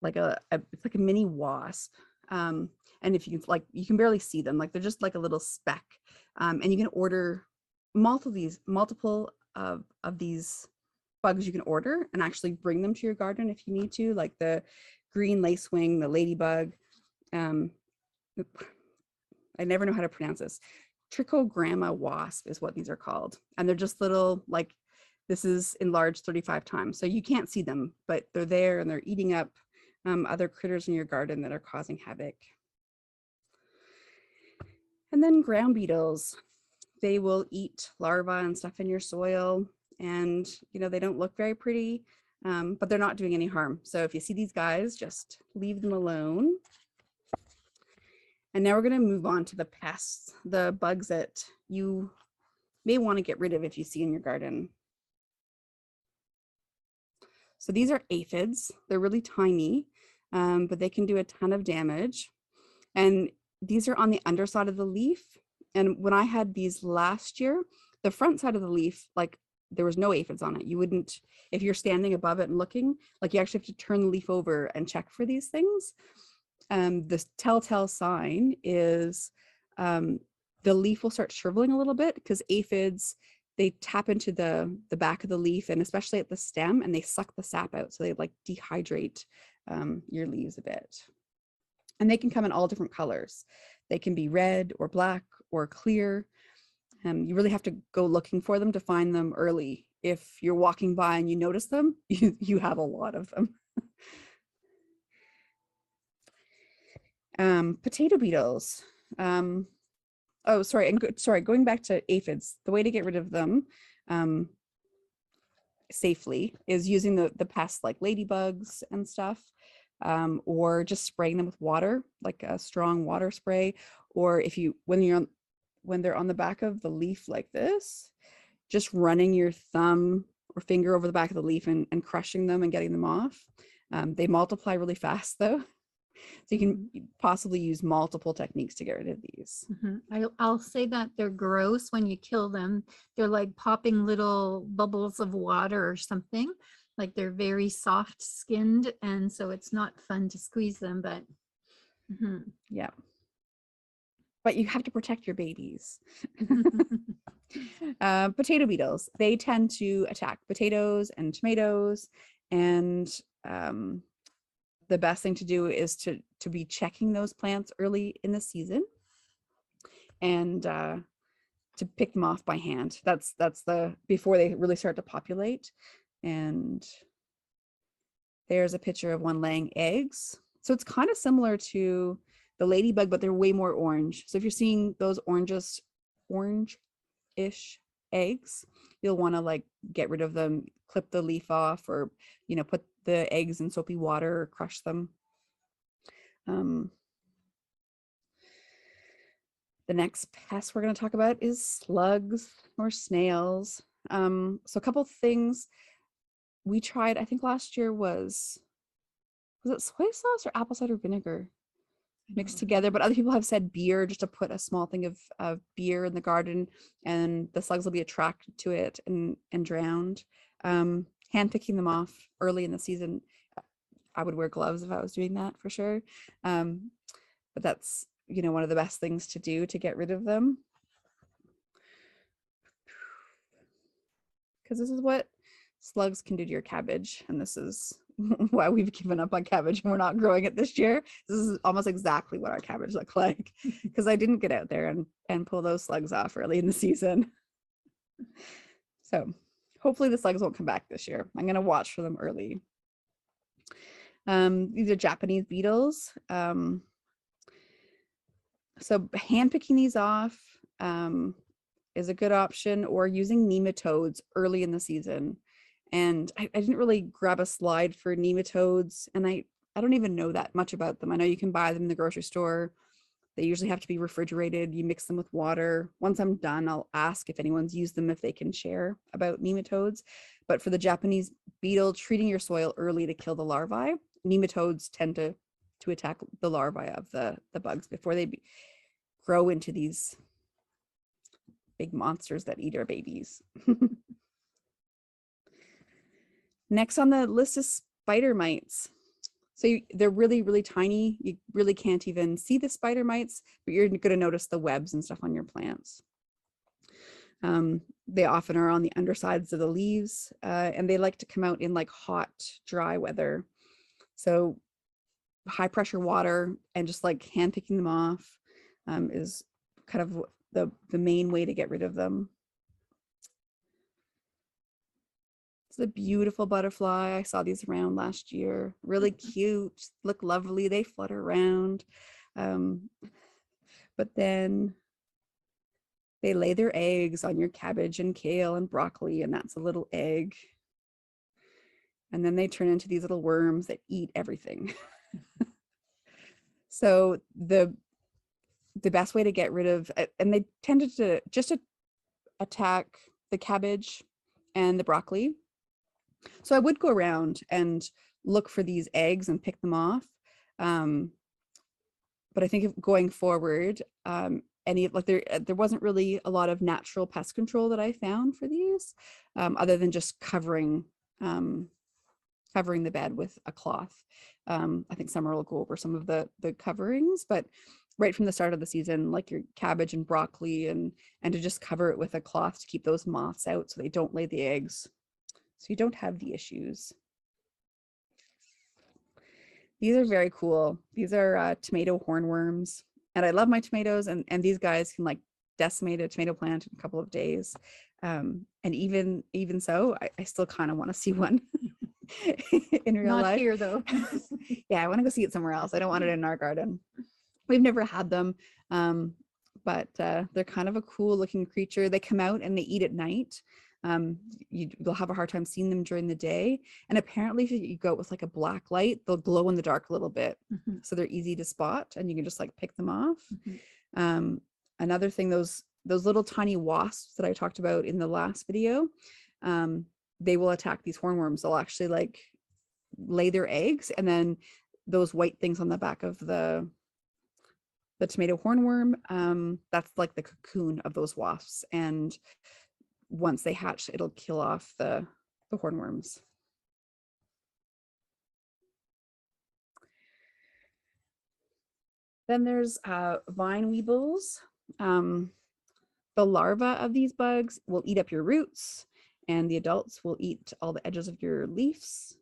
it's like a mini wasp. And if you can, you can barely see them, they're just like a little speck. And you can order multiple of these bugs you can order and actually bring them to your garden if you need to, like the green lacewing, the ladybug. I never know how to pronounce this. Trichogramma wasp is what these are called. And they're just little, this is enlarged 35 times. So you can't see them, but they're there and they're eating up other critters in your garden that are causing havoc. And then ground beetles. They will eat larvae and stuff in your soil. And, they don't look very pretty, but they're not doing any harm. So if you see these guys, just leave them alone. And now we're going to move on to the pests, the bugs that you may want to get rid of if you see in your garden. So these are aphids. They're really tiny, but they can do a ton of damage. And these are on the underside of the leaf. And when I had these last year, the front side of the leaf, there was no aphids on it. You wouldn't, if you're standing above it and looking, you actually have to turn the leaf over and check for these things. The telltale sign is the leaf will start shriveling a little bit, because aphids, they tap into the back of the leaf, and especially at the stem, and they suck the sap out. So they dehydrate your leaves a bit. And they can come in all different colors. They can be red or black or clear. You really have to go looking for them to find them early. If you're walking by and you notice them, you have a lot of them. Potato beetles. Going back to aphids, the way to get rid of them safely is using the pests like ladybugs and stuff. or just spraying them with water, like a strong water spray. Or if you, when they're on the back of the leaf like this, just running your thumb or finger over the back of the leaf and crushing them and getting them off. They multiply really fast though. So you can possibly use multiple techniques to get rid of these. I'll say that they're gross when you kill them. They're like popping little bubbles of water or something. Like they're very soft skinned, and so it's not fun to squeeze them, but Yeah. But you have to protect your babies. Potato beetles, they tend to attack potatoes and tomatoes, and the best thing to do is to be checking those plants early in the season and to pick them off by hand. That's the before they really start to populate. And there's a picture of one laying eggs. So it's kind of similar to the ladybug, but they're way more orange. So if you're seeing those orange-ish eggs, you'll want to like get rid of them, clip the leaf off, or put the eggs in soapy water or crush them. The next pest we're going to talk about is slugs or snails. So a couple things we tried, I think last year was it soy sauce or apple cider vinegar mixed together, but other people have said beer, just to put a small thing of beer in the garden, and the slugs will be attracted to it and drowned. Hand picking them off early in the season, I would wear gloves if I was doing that for sure. But that's one of the best things to do to get rid of them, because this is what slugs can do to your cabbage, and this is why we've given up on cabbage and we're not growing it this year. This is almost exactly what our cabbage looked like, because I didn't get out there and pull those slugs off early in the season. So hopefully the slugs won't come back this year. I'm going to watch for them early. These are Japanese beetles. So hand picking these off is a good option, or using nematodes early in the season. And I didn't really grab a slide for nematodes, and I don't even know that much about them. I know you can buy them in the grocery store. They usually have to be refrigerated. You mix them with water. Once I'm done, I'll ask if anyone's used them, if they can share about nematodes. But for the Japanese beetle, treating your soil early to kill the larvae. Nematodes tend to attack the larvae of the bugs before they grow into these big monsters that eat our babies. Next on the list is spider mites. So they're really, really tiny. You really can't even see the spider mites, but you're going to notice the webs and stuff on your plants. They often are on the undersides of the leaves, and they like to come out in like hot, dry weather. So high pressure water and just like hand picking them off is kind of the main way to get rid of them. It's a beautiful butterfly. I saw these around last year. Really cute, look lovely. They flutter around. But then they lay their eggs on your cabbage and kale and broccoli, and that's a little egg. And then they turn into these little worms that eat everything. So the best way to get rid of, and they tended to just attack the cabbage and the broccoli. So I would go around and look for these eggs and pick them off. But I think going forward, there wasn't really a lot of natural pest control that I found for these, other than just covering the bed with a cloth. I think Summer will go over some of the coverings, but right from the start of the season, like your cabbage and broccoli, and to just cover it with a cloth to keep those moths out so they don't lay the eggs, so you don't have the issues. These are very cool. These are tomato hornworms, and I love my tomatoes, and these guys can like decimate a tomato plant in a couple of days. And even so, I still kind of want to see one in real life. Not here though. Yeah, I want to go see it somewhere else. I don't want it in our garden. We've never had them, but they're kind of a cool looking creature. They come out and they eat at night. You'll have a hard time seeing them during the day. And apparently if you go out with like a black light, they'll glow in the dark a little bit. Mhm, So they're easy to spot and you can just like pick them off. mhm. Another thing, those little tiny wasps that I talked about in the last video, they will attack these hornworms. They'll actually like lay their eggs, and then those white things on the back of the tomato hornworm, that's like the cocoon of those wasps. And once they hatch, it'll kill off the hornworms. Then there's vine weevils. The larvae of these bugs will eat up your roots, and the adults will eat all the edges of your leaves.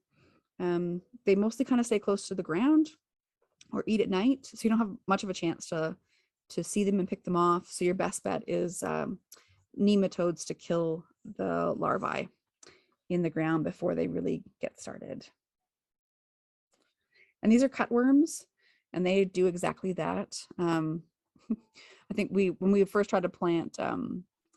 They mostly kind of stay close to the ground or eat at night, so you don't have much of a chance to see them and pick them off. So your best bet is nematodes to kill the larvae in the ground before they really get started. And these are cutworms, and they do exactly that. I think when we first tried to plant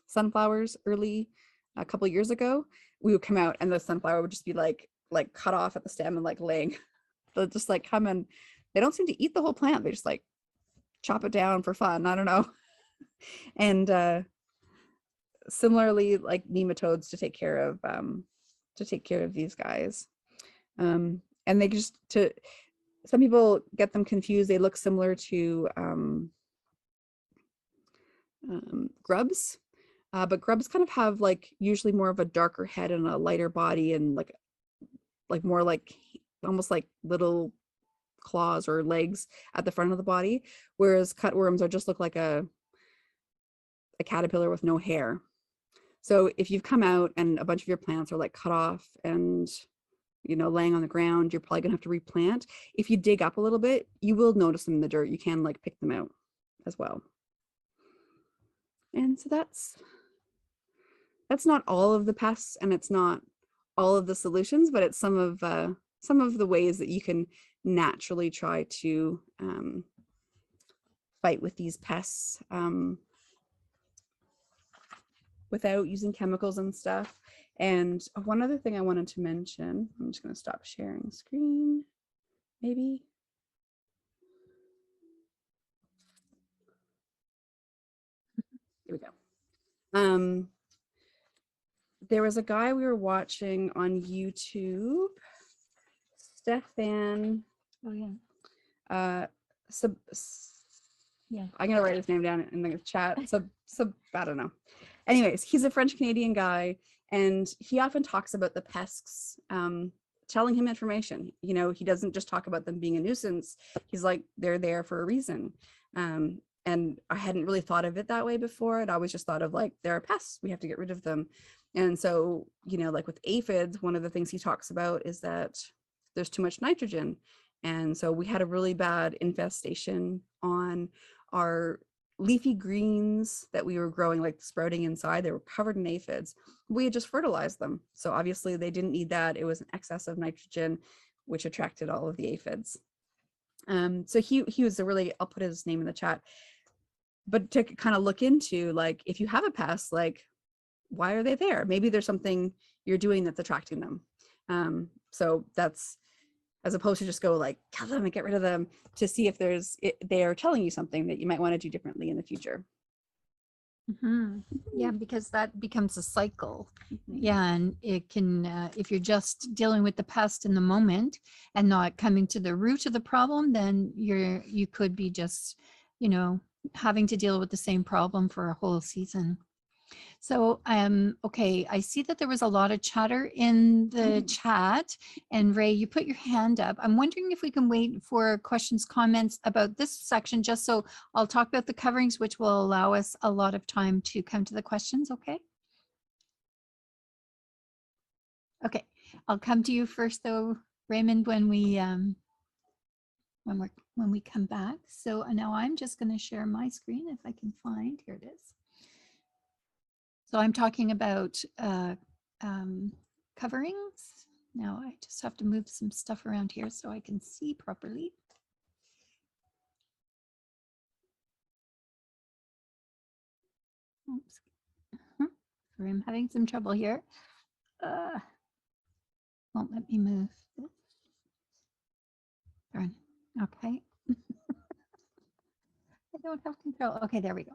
sunflowers early, a couple years ago, we would come out and the sunflower would just be like cut off at the stem and like laying. They'll just like come and they don't seem to eat the whole plant. They just like chop it down for fun. I don't know. And similarly, like nematodes to take care of these guys. And they just some people get them confused. They look similar to grubs, but grubs kind of have like usually more of a darker head and a lighter body, and like more like almost like little claws or legs at the front of the body, whereas cutworms are just look like a caterpillar with no hair. So if you've come out and a bunch of your plants are like cut off and laying on the ground, you're probably gonna have to replant. If you dig up a little bit, you will notice them in the dirt. You can like pick them out as well. And so that's not all of the pests, and it's not all of the solutions, but it's some of the ways that you can naturally try to fight with these pests without using chemicals and stuff. And one other thing I wanted to mention, I'm just going to stop sharing screen, maybe. Here we go. There was a guy we were watching on YouTube, Stefan. Oh yeah. Yeah, I'm gonna write his name down in the chat. I don't know. Anyways, he's a French Canadian guy, and he often talks about the pests telling him information. He doesn't just talk about them being a nuisance. He's like, they're there for a reason. And I hadn't really thought of it that way before. I'd always just thought of like, there are pests, we have to get rid of them. And so, like with aphids, one of the things he talks about is that there's too much nitrogen. And so we had a really bad infestation on our leafy greens that we were growing, like sprouting inside. They were covered in aphids. We had just fertilized them. So obviously they didn't need that. It was an excess of nitrogen, which attracted all of the aphids. So he was I'll put his name in the chat, but to kind of look into, like, if you have a pest, like, why are they there? Maybe there's something you're doing that's attracting them. So that's, as opposed to just go like, kill them and get rid of them, to see if they are telling you something that you might want to do differently in the future. Yeah, because that becomes a cycle. Yeah, and it can, if you're just dealing with the pest in the moment and not coming to the root of the problem, then you could be just, having to deal with the same problem for a whole season. So, okay, I see that there was a lot of chatter in the chat, and Ray, you put your hand up. I'm wondering if we can wait for questions, comments about this section, just so I'll talk about the coverings, which will allow us a lot of time to come to the questions. Okay. Okay, I'll come to you first though, Raymond, when we come back. So now I'm just going to share my screen if I can find, here it is. So I'm talking about coverings. Now I just have to move some stuff around here so I can see properly. Oops. Sorry, I'm having some trouble here. Won't let me move. Darn. Okay. I don't have control. Okay, there we go.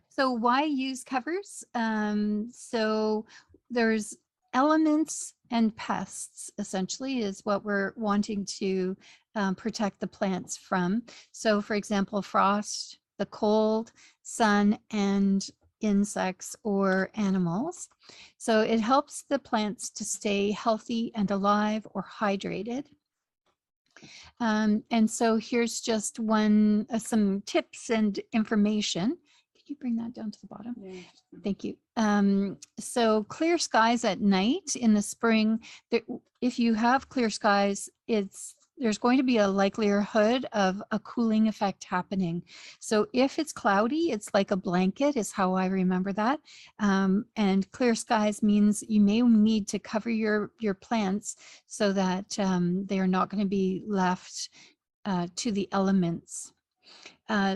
So why use covers? So there's elements and pests, essentially, is what we're wanting to protect the plants from. So for example, frost, the cold, sun, and insects or animals. So it helps the plants to stay healthy and alive or hydrated. And so here's just some tips and information. Could you bring that down to the bottom? Yeah. Thank you. So clear skies at night in the spring, if you have clear skies, there's going to be a likelihood of a cooling effect happening. So if it's cloudy, it's like a blanket is how I remember that. And clear skies means you may need to cover your plants so that they are not going to be left to the elements.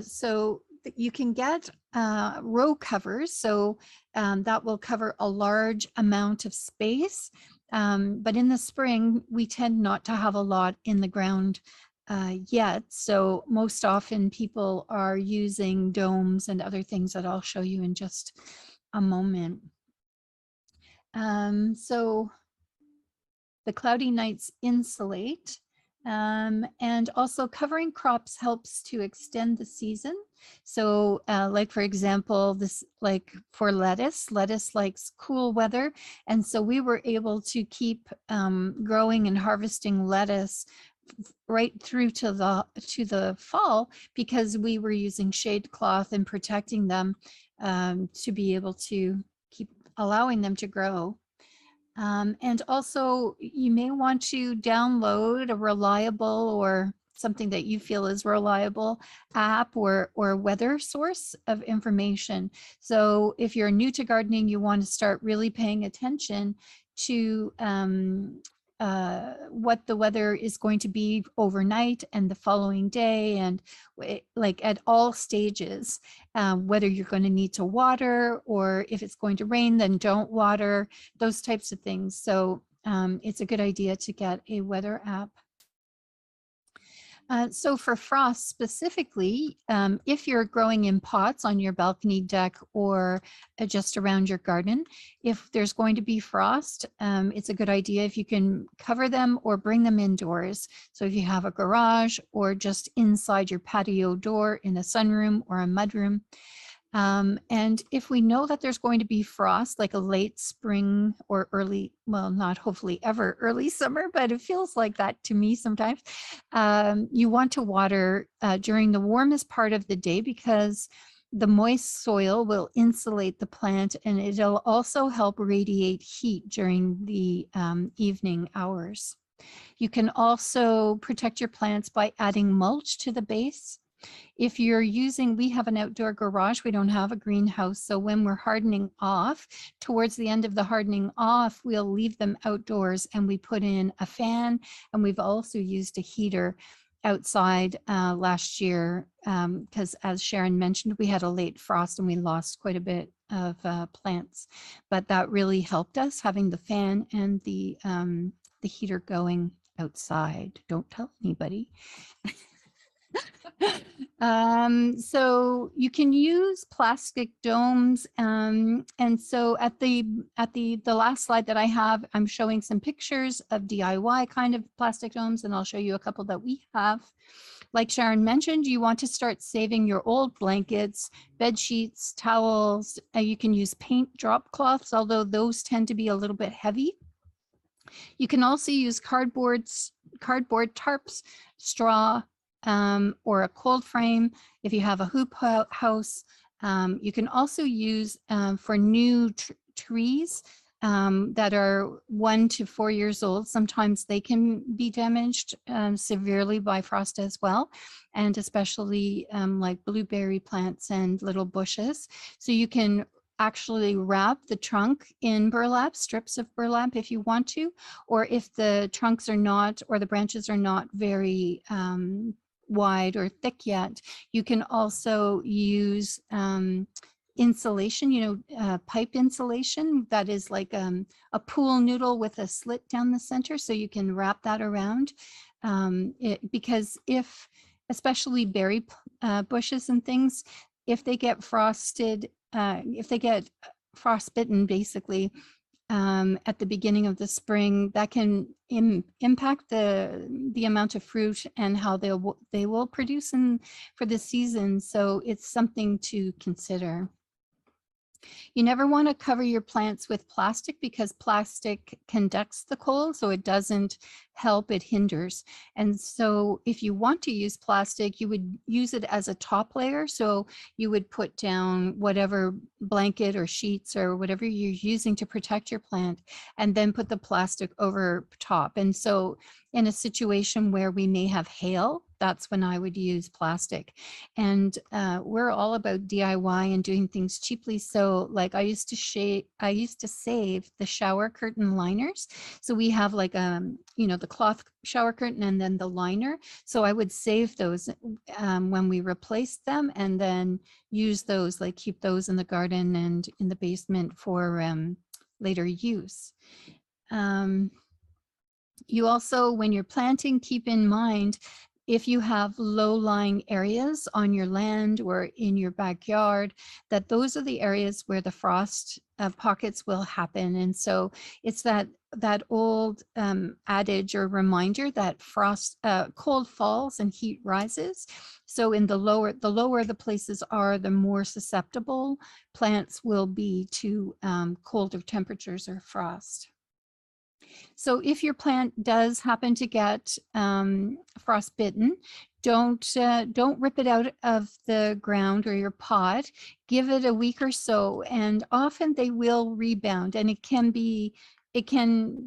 So you can get row covers, so that will cover a large amount of space. But in the spring, we tend not to have a lot in the ground yet. So most often people are using domes and other things that I'll show you in just a moment. So the cloudy nights insulate. And also covering crops helps to extend the season. So like, for example, like for lettuce likes cool weather. And so we were able to keep growing and harvesting lettuce right through to the fall because we were using shade cloth and protecting them to be able to keep allowing them to grow. And also you may want to download a reliable or something that you feel is reliable app or weather source of information. So if you're new to gardening, you want to start really paying attention to what the weather is going to be overnight and the following day, and like at all stages, whether you're going to need to water, or if it's going to rain, then don't water, those types of things. So it's a good idea to get a weather app. So for frost specifically, if you're growing in pots on your balcony deck or just around your garden, if there's going to be frost, it's a good idea if you can cover them or bring them indoors. So if you have a garage or just inside your patio door in a sunroom or a mudroom. And if we know that there's going to be frost, like a late spring or early, well, not hopefully ever early summer, but it feels like that to me sometimes, you want to water during the warmest part of the day because the moist soil will insulate the plant, and it'll also help radiate heat during the evening hours. You can also protect your plants by adding mulch to the base. If you're using, we have an outdoor garage, we don't have a greenhouse. So when we're hardening off, towards the end of the hardening off, we'll leave them outdoors and we put in a fan, and we've also used a heater outside last year because as Sharon mentioned, we had a late frost and we lost quite a bit of plants, but that really helped us having the fan and the heater going outside. Don't tell anybody. So you can use plastic domes. And so at the last slide that I have, I'm showing some pictures of DIY kind of plastic domes, and I'll show you a couple that we have. Like Sharon mentioned, you want to start saving your old blankets, bed sheets, towels. You can use paint drop cloths, although those tend to be a little bit heavy. You can also use cardboard tarps, straw, or a cold frame if you have a hoop house. You can also use for new trees that are 1 to 4 years old. Sometimes they can be damaged severely by frost as well, and especially like blueberry plants and little bushes. So you can actually wrap the trunk in burlap, strips of burlap if you want to, or if the trunks are not, or the branches are not very wide or thick yet, you can also use insulation, pipe insulation that is like a pool noodle with a slit down the center, so you can wrap that around. Because especially berry bushes and things, if they get frostbitten, basically, at the beginning of the spring, that can impact the amount of fruit and how they will produce for the season. So it's something to consider. You never want to cover your plants with plastic because plastic conducts the cold, so it doesn't help, it hinders. And so if you want to use plastic, you would use it as a top layer. So you would put down whatever blanket or sheets or whatever you're using to protect your plant, and then put the plastic over top. And so in a situation where we may have hail, that's when I would use plastic. And we're all about DIY and doing things cheaply. So like I used to save the shower curtain liners. So we have like the cloth shower curtain and then the liner. So I would save those when we replaced them, and then use those, like keep those in the garden and in the basement for later use. You also, when you're planting, keep in mind, if you have low-lying areas on your land or in your backyard, that those are the areas where the frost pockets will happen. And so it's that old adage or reminder that cold falls and heat rises. So in the lower the places are, the more susceptible plants will be to colder temperatures or frost. So if your plant does happen to get frostbitten, don't rip it out of the ground or your pot. Give it a week or so, and often they will rebound. And it can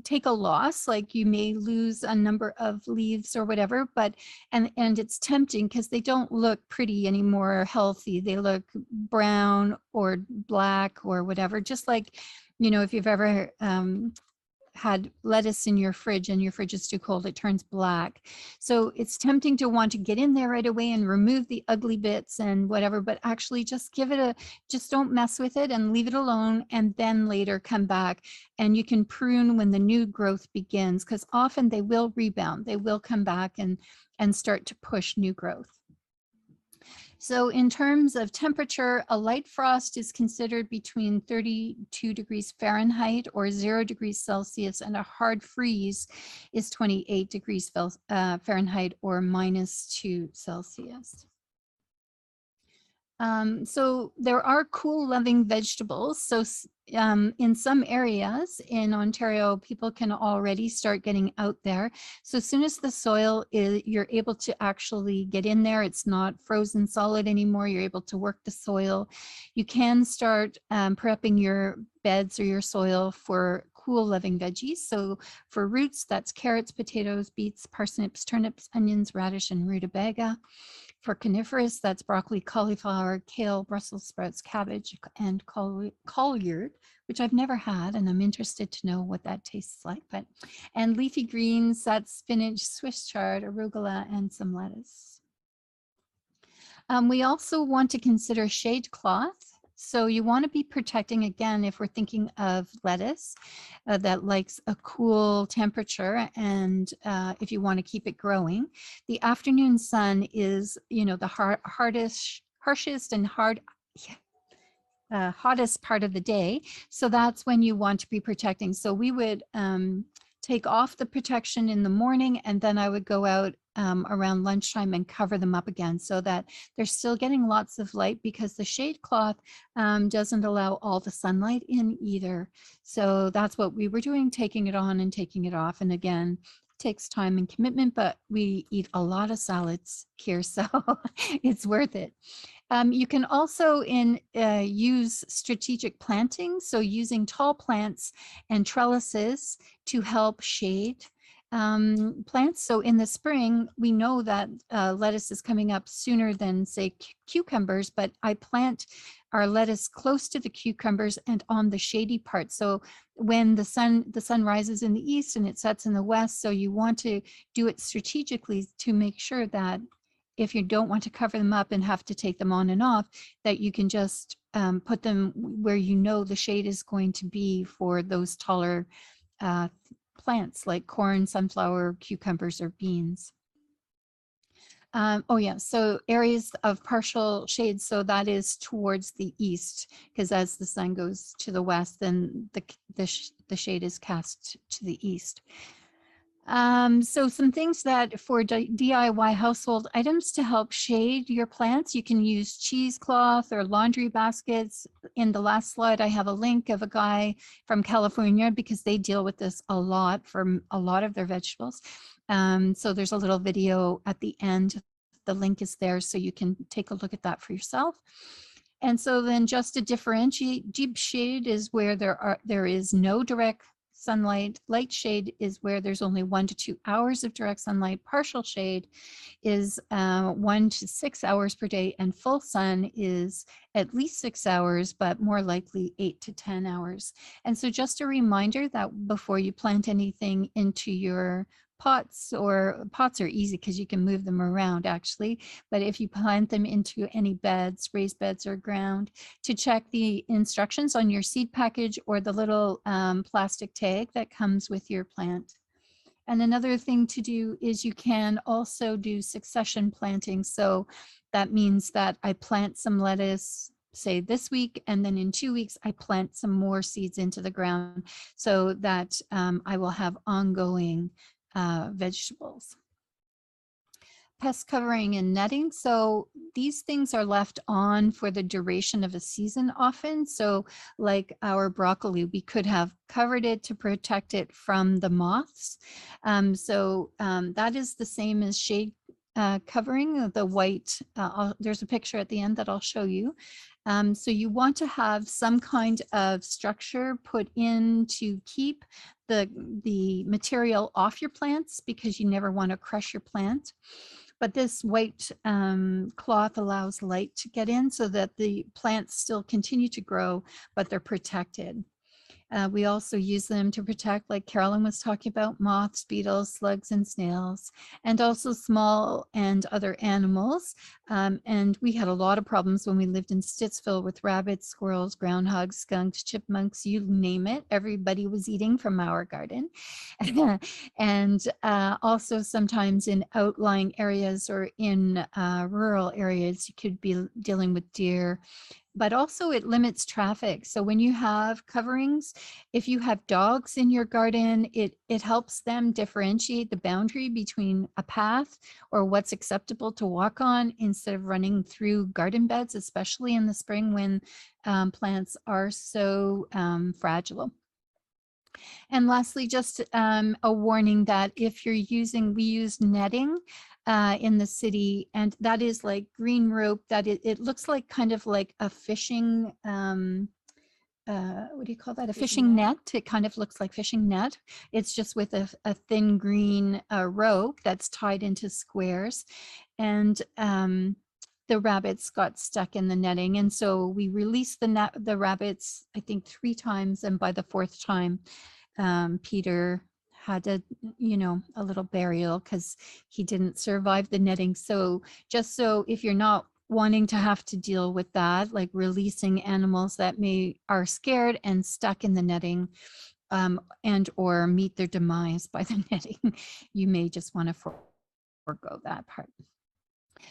take a loss, like you may lose a number of leaves or whatever, but and it's tempting because they don't look pretty anymore or healthy. They look brown or black or whatever, just like, if you've ever had lettuce in your fridge and your fridge is too cold, it turns black. So it's tempting to want to get in there right away and remove the ugly bits and whatever, but actually just just don't mess with it and leave it alone, and then later come back. And you can prune when the new growth begins, because often they will rebound. They will come back and start to push new growth. So in terms of temperature, a light frost is considered between 32 degrees Fahrenheit or 0 degrees Celsius, and a hard freeze is 28 degrees Fahrenheit or -2 Celsius. So there are cool loving vegetables. So in some areas in Ontario, people can already start getting out there. So as soon as the soil you're able to actually get in there, it's not frozen solid anymore, you're able to work the soil. You can start prepping your beds or your soil for cool loving veggies. So for roots, that's carrots, potatoes, beets, parsnips, turnips, onions, radish, and rutabaga. For coniferous, that's broccoli, cauliflower, kale, Brussels sprouts, cabbage, and colliard, which I've never had, and I'm interested to know what that tastes like. And leafy greens, that's spinach, Swiss chard, arugula, and some lettuce. We also want to consider shade cloth. So you want to be protecting, again, if we're thinking of lettuce that likes a cool temperature, and if you want to keep it growing, the afternoon sun is, the harshest and hottest part of the day. So that's when you want to be protecting. So we would take off the protection in the morning, and then I would go out around lunchtime and cover them up again, so that they're still getting lots of light, because the shade cloth doesn't allow all the sunlight in either. So that's what we were doing, taking it on and taking it off. And again, it takes time and commitment, but we eat a lot of salads here, so it's worth it. You can also use strategic planting, so using tall plants and trellises to help shade plants. So in the spring, we know that lettuce is coming up sooner than, say, cucumbers, but I plant our lettuce close to the cucumbers and on the shady part. So when the sun rises in the east and it sets in the west, so you want to do it strategically to make sure that if you don't want to cover them up and have to take them on and off, that you can just put them where you know the shade is going to be for those taller plants like corn, sunflower, cucumbers, or beans. Oh yeah, so areas of partial shade, so that is towards the east, because as the sun goes to the west, then the shade is cast to the east. So some things that for DIY household items to help shade your plants, you can use cheesecloth or laundry baskets. In the last slide, I have a link of a guy from California because they deal with this a lot for a lot of their vegetables. So there's a little video at the end. The link is there, so you can take a look at that for yourself. And so then just to differentiate, deep shade is where there is no direct sunlight. Light shade is where there's only 1 to 2 hours of direct sunlight. Partial shade is 1 to 6 hours per day, and full sun is at least 6 hours, but more likely 8 to 10 hours. And so just a reminder that before you plant anything into your pots are easy because you can move them around actually, but if you plant them into any beds, raised beds or ground, to check the instructions on your seed package or the little plastic tag that comes with your plant. And another thing to do is you can also do succession planting. So that means that I plant some lettuce, say this week, and then in 2 weeks I plant some more seeds into the ground so that I will have ongoing vegetables. Pest covering and netting. So these things are left on for the duration of a season often. So like our broccoli, we could have covered it to protect it from the moths. That is the same as shade covering, the white. There's a picture at the end that I'll show you. So you want to have some kind of structure put in to keep the material off your plants because you never want to crush your plant. But this white cloth allows light to get in so that the plants still continue to grow, but they're protected. We also use them to protect, like Carolyn was talking about, moths, beetles, slugs, and snails, and also small and other animals. And we had a lot of problems when we lived in Stittsville with rabbits, squirrels, groundhogs, skunks, chipmunks, you name it. Everybody was eating from our garden. And also sometimes in outlying areas or in rural areas, you could be dealing with deer. But also it limits traffic. So when you have coverings, if you have dogs in your garden, it helps them differentiate the boundary between a path or what's acceptable to walk on instead of running through garden beds, especially in the spring when plants are so fragile. And lastly, just a warning that if you're we use netting in the city, and that is like green rope, that it looks like kind of like a fishing, what do you call that? A fishing net. It kind of looks like fishing net. It's just with a thin green rope that's tied into squares. And the rabbits got stuck in the netting. And so we released the rabbits, I think 3 times. And by the 4th time, Peter had a little burial because he didn't survive the netting. So just so if you're not wanting to have to deal with that, like releasing animals that are scared and stuck in the netting and or meet their demise by the netting, you may just want to forego that part.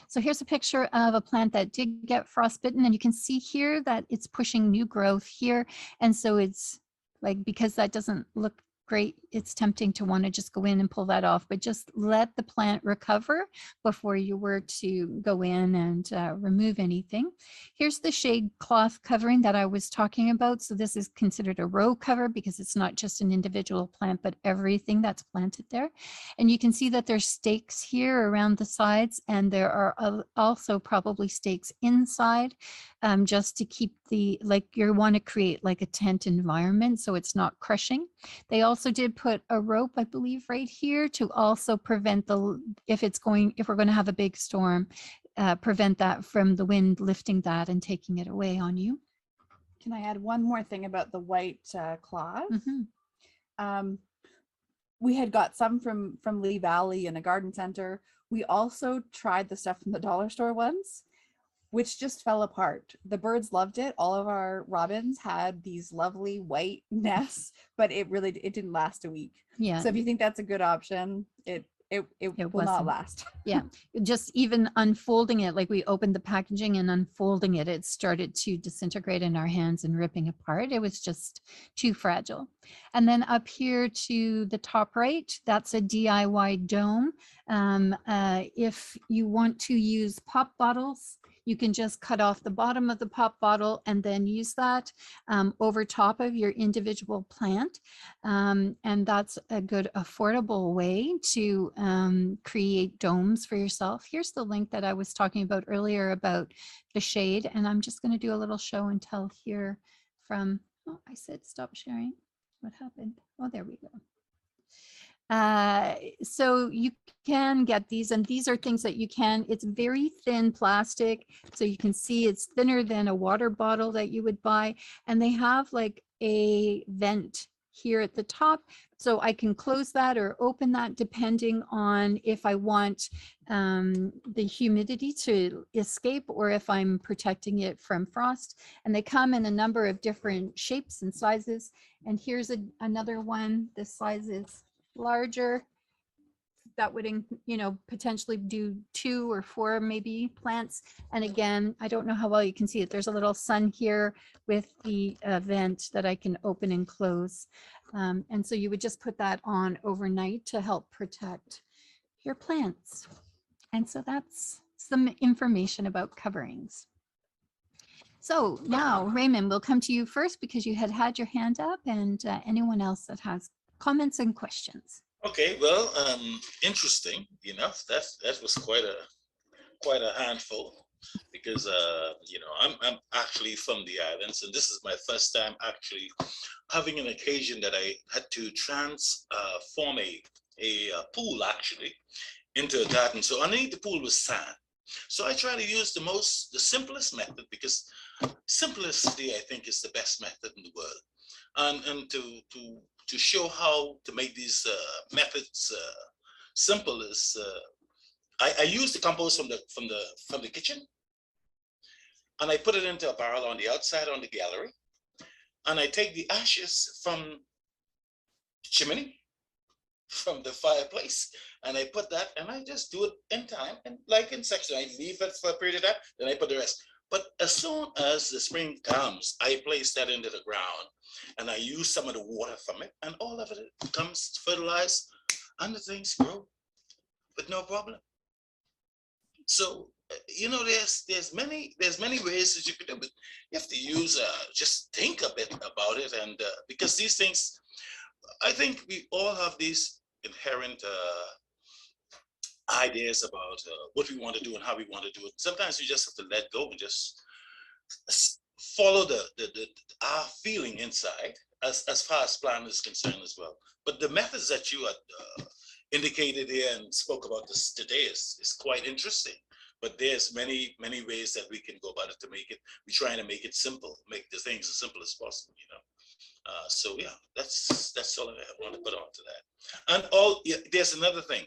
So here's a picture of a plant that did get frostbitten, and you can see here that it's pushing new growth here. And so it's like, because that doesn't look great, it's tempting to want to just go in and pull that off, but just let the plant recover before you were to go in and remove anything. Here's the shade cloth covering that I was talking about. So this is considered a row cover because it's not just an individual plant, but everything that's planted there. And you can see that there's stakes here around the sides, and there are also probably stakes inside just to keep you want to create like a tent environment so it's not crushing. They also did put a rope, I believe, right here to also prevent if we're going to have a big storm, prevent that from the wind lifting that and taking it away on you. Can I add one more thing about the white cloth? Mm-hmm. We had got some from Lee Valley in a garden center. We also tried the stuff from the dollar store ones. which just fell apart. The birds loved it. All of our robins had these lovely white nests, but it didn't last a week. Yeah. So if you think that's a good option, it will not wasn't. last. Yeah, just even unfolding it, like we opened the packaging and unfolding it, it started to disintegrate in our hands and ripping apart. It was just too fragile. And then up here to the top right, that's a DIY dome. If you want to use pop bottles, you can just cut off the bottom of the pop bottle and then use that over top of your individual plant. And that's a good affordable way to create domes for yourself. Here's the link that I was talking about earlier about the shade. And I'm just going to do a little show and tell here from, oh, I said stop sharing. What happened? Oh, there we go. So you can get these, and these are things that you can, it's very thin plastic. So you can see it's thinner than a water bottle that you would buy. And they have like a vent here at the top. So I can close that or open that depending on if I want the humidity to escape or if I'm protecting it from frost. And they come in a number of different shapes and sizes. And here's another one. This size is larger. That would, potentially do 2 or 4 maybe plants. And again, I don't know how well you can see it. There's a little sun here with the vent that I can open and close. And so you would just put that on overnight to help protect your plants. And so that's some information about coverings. So now, Raymond, we'll come to you first because you had your hand up, and anyone else that has comments and questions. Okay, well, interesting enough. That was quite a handful, because I'm actually from the islands, and this is my first time actually having an occasion that I had to transform a pool actually into a garden. So underneath the pool was sand. So I try to use the simplest method, because simplicity, I think, is the best method in the world, and to show how to make these methods simple is I use the compost from the kitchen, and I put it into a barrel on the outside on the gallery, and I take the ashes from the chimney, from the fireplace, and I put that, and I just do it in time, and like in section, I leave it for a period of time, then I put the rest. But as soon as the spring comes, I place that into the ground, and I use some of the water from it, and all of it comes fertilized, and the things grow with no problem. So there's many ways that you could do it. You have to use just think a bit about it, and because these things, I think we all have these inherent ideas about what we want to do and how we want to do it. Sometimes we just have to let go and just follow our feeling inside, as far as plan is concerned as well. But the methods that you had indicated here and spoke about this today is quite interesting. But there's many ways that we can go about it to make it. We're trying to make it simple, make the things as simple as possible. So yeah, that's all I want to put on to that. And there's another thing.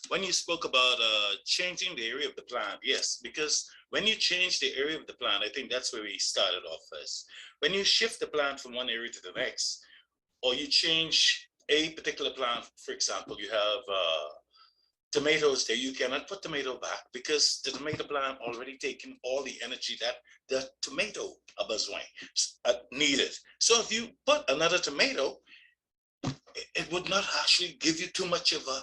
When you spoke about changing the area of the plant, yes, because when you change the area of the plant, I think that's where we started off first. When you shift the plant from one area to the next, or you change a particular plant, for example, you have tomatoes there, you cannot put tomato back because the tomato plant already taken all the energy that the tomato besoin needed. So if you put another tomato, it would not actually give you too much of a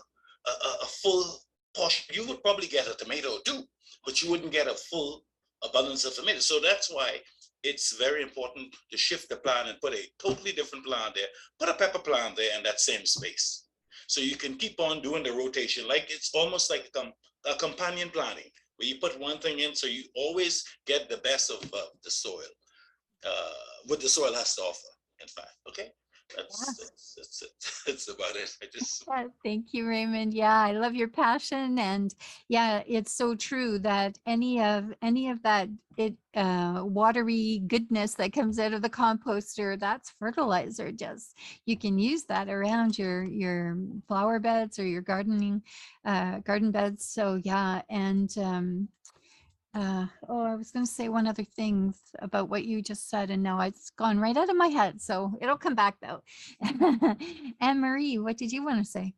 full portion. You would probably get a tomato too, but you wouldn't get a full abundance of tomatoes. So that's why it's very important to shift the plant and put a totally different plant there, put a pepper plant there in that same space. So you can keep on doing the rotation, like it's almost like a companion planting, where you put one thing in, so you always get the best of the soil, what the soil has to offer, in fact, okay? That's it. That's about it. Thank you, Raymond. Yeah, I love your passion, and yeah, it's so true that any of that watery goodness that comes out of the composter, that's fertilizer. Just you can use that around your flower beds or your garden beds. So yeah, and Oh, I was going to say one other thing about what you just said, and now it's gone right out of my head. So it'll come back though. Anne Marie, what did you want to say?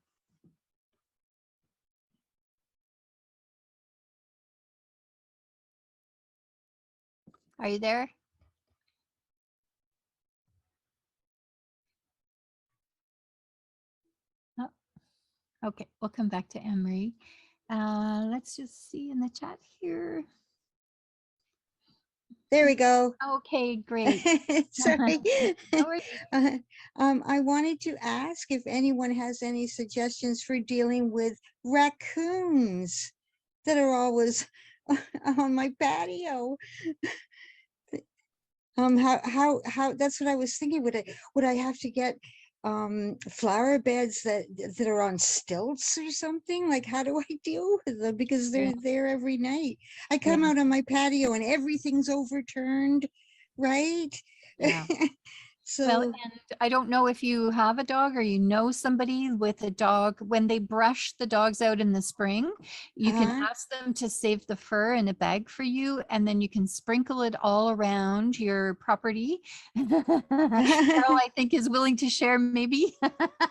Are you there? Oh, okay, we'll come back to Anne Marie. Let's just see in the chat here. There we go. Okay, great. Sorry. No worries. I wanted to ask if anyone has any suggestions for dealing with raccoons that are always on my patio. How, that's what I was thinking. Would I have to get flower beds that are on stilts or something? Like, how do I deal with them? Because they're Yeah. there every night. I come out on my patio and everything's overturned, right? Yeah. So Well, and I don't know if you have a dog or you know somebody with a dog. When they brush the dogs out in the spring, you can Uh-huh. ask them to save the fur in a bag for you, and then you can sprinkle it all around your property. Carol, I think, is willing to share maybe.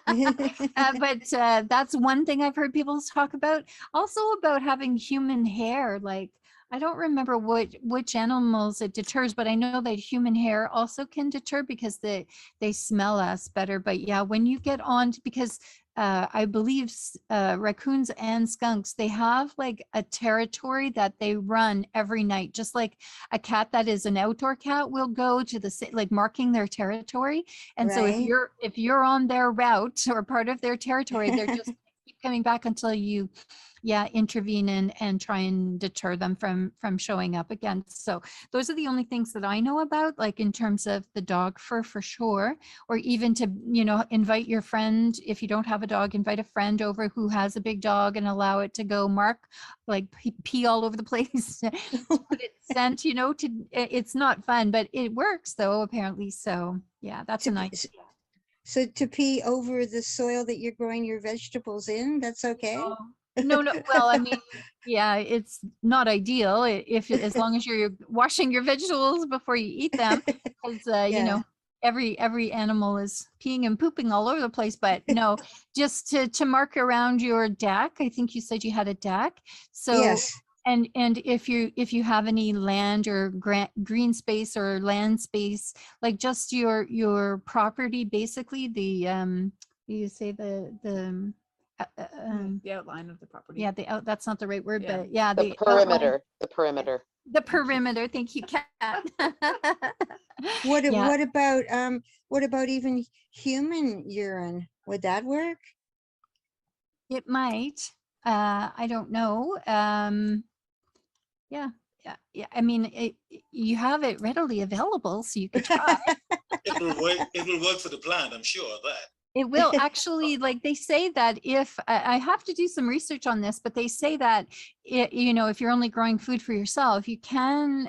But that's one thing I've heard people talk about. Also about having human hair. Like, I don't remember which animals it deters, but I know that human hair also can deter because they smell us better. But yeah, when you get on to, because I believe raccoons and skunks, they have like a territory that they run every night, just like a cat that is an outdoor cat will go to the like marking their territory. And so Right. if you're on their route or part of their territory, they're just keep coming back until you intervene and try and deter them from showing up again. So those are the only things that I know about, like in terms of the dog fur, for sure, or even to, invite your friend. If you don't have a dog, invite a friend over who has a big dog and allow it to go mark, like pee all over the place, to put it scent, it's not fun, but it works though, apparently. So yeah, that's a To nice. So to pee over the soil that you're growing your vegetables in, that's okay? No, well, I mean, yeah, it's not ideal if, as long as you're washing your vegetables before you eat them, because, Yeah. every animal is peeing and pooping all over the place. But no, just to mark around your deck. I think you said you had a deck. So, Yes. and if you have any land or green space or land space, like just your property, basically you say The outline of the property. yeah, that's not the right word, Yeah. but yeah, The outline- perimeter, the perimeter. the perimeter. Thank you, Kat. What Yeah. what about even human urine? Would that work? It might. I don't know. Yeah. I mean, you have it readily available, so you could try. It will work for the plant, I'm sure of that. It will actually, like they say that if I have to do some research on this, but they say that if you're only growing food for yourself, you can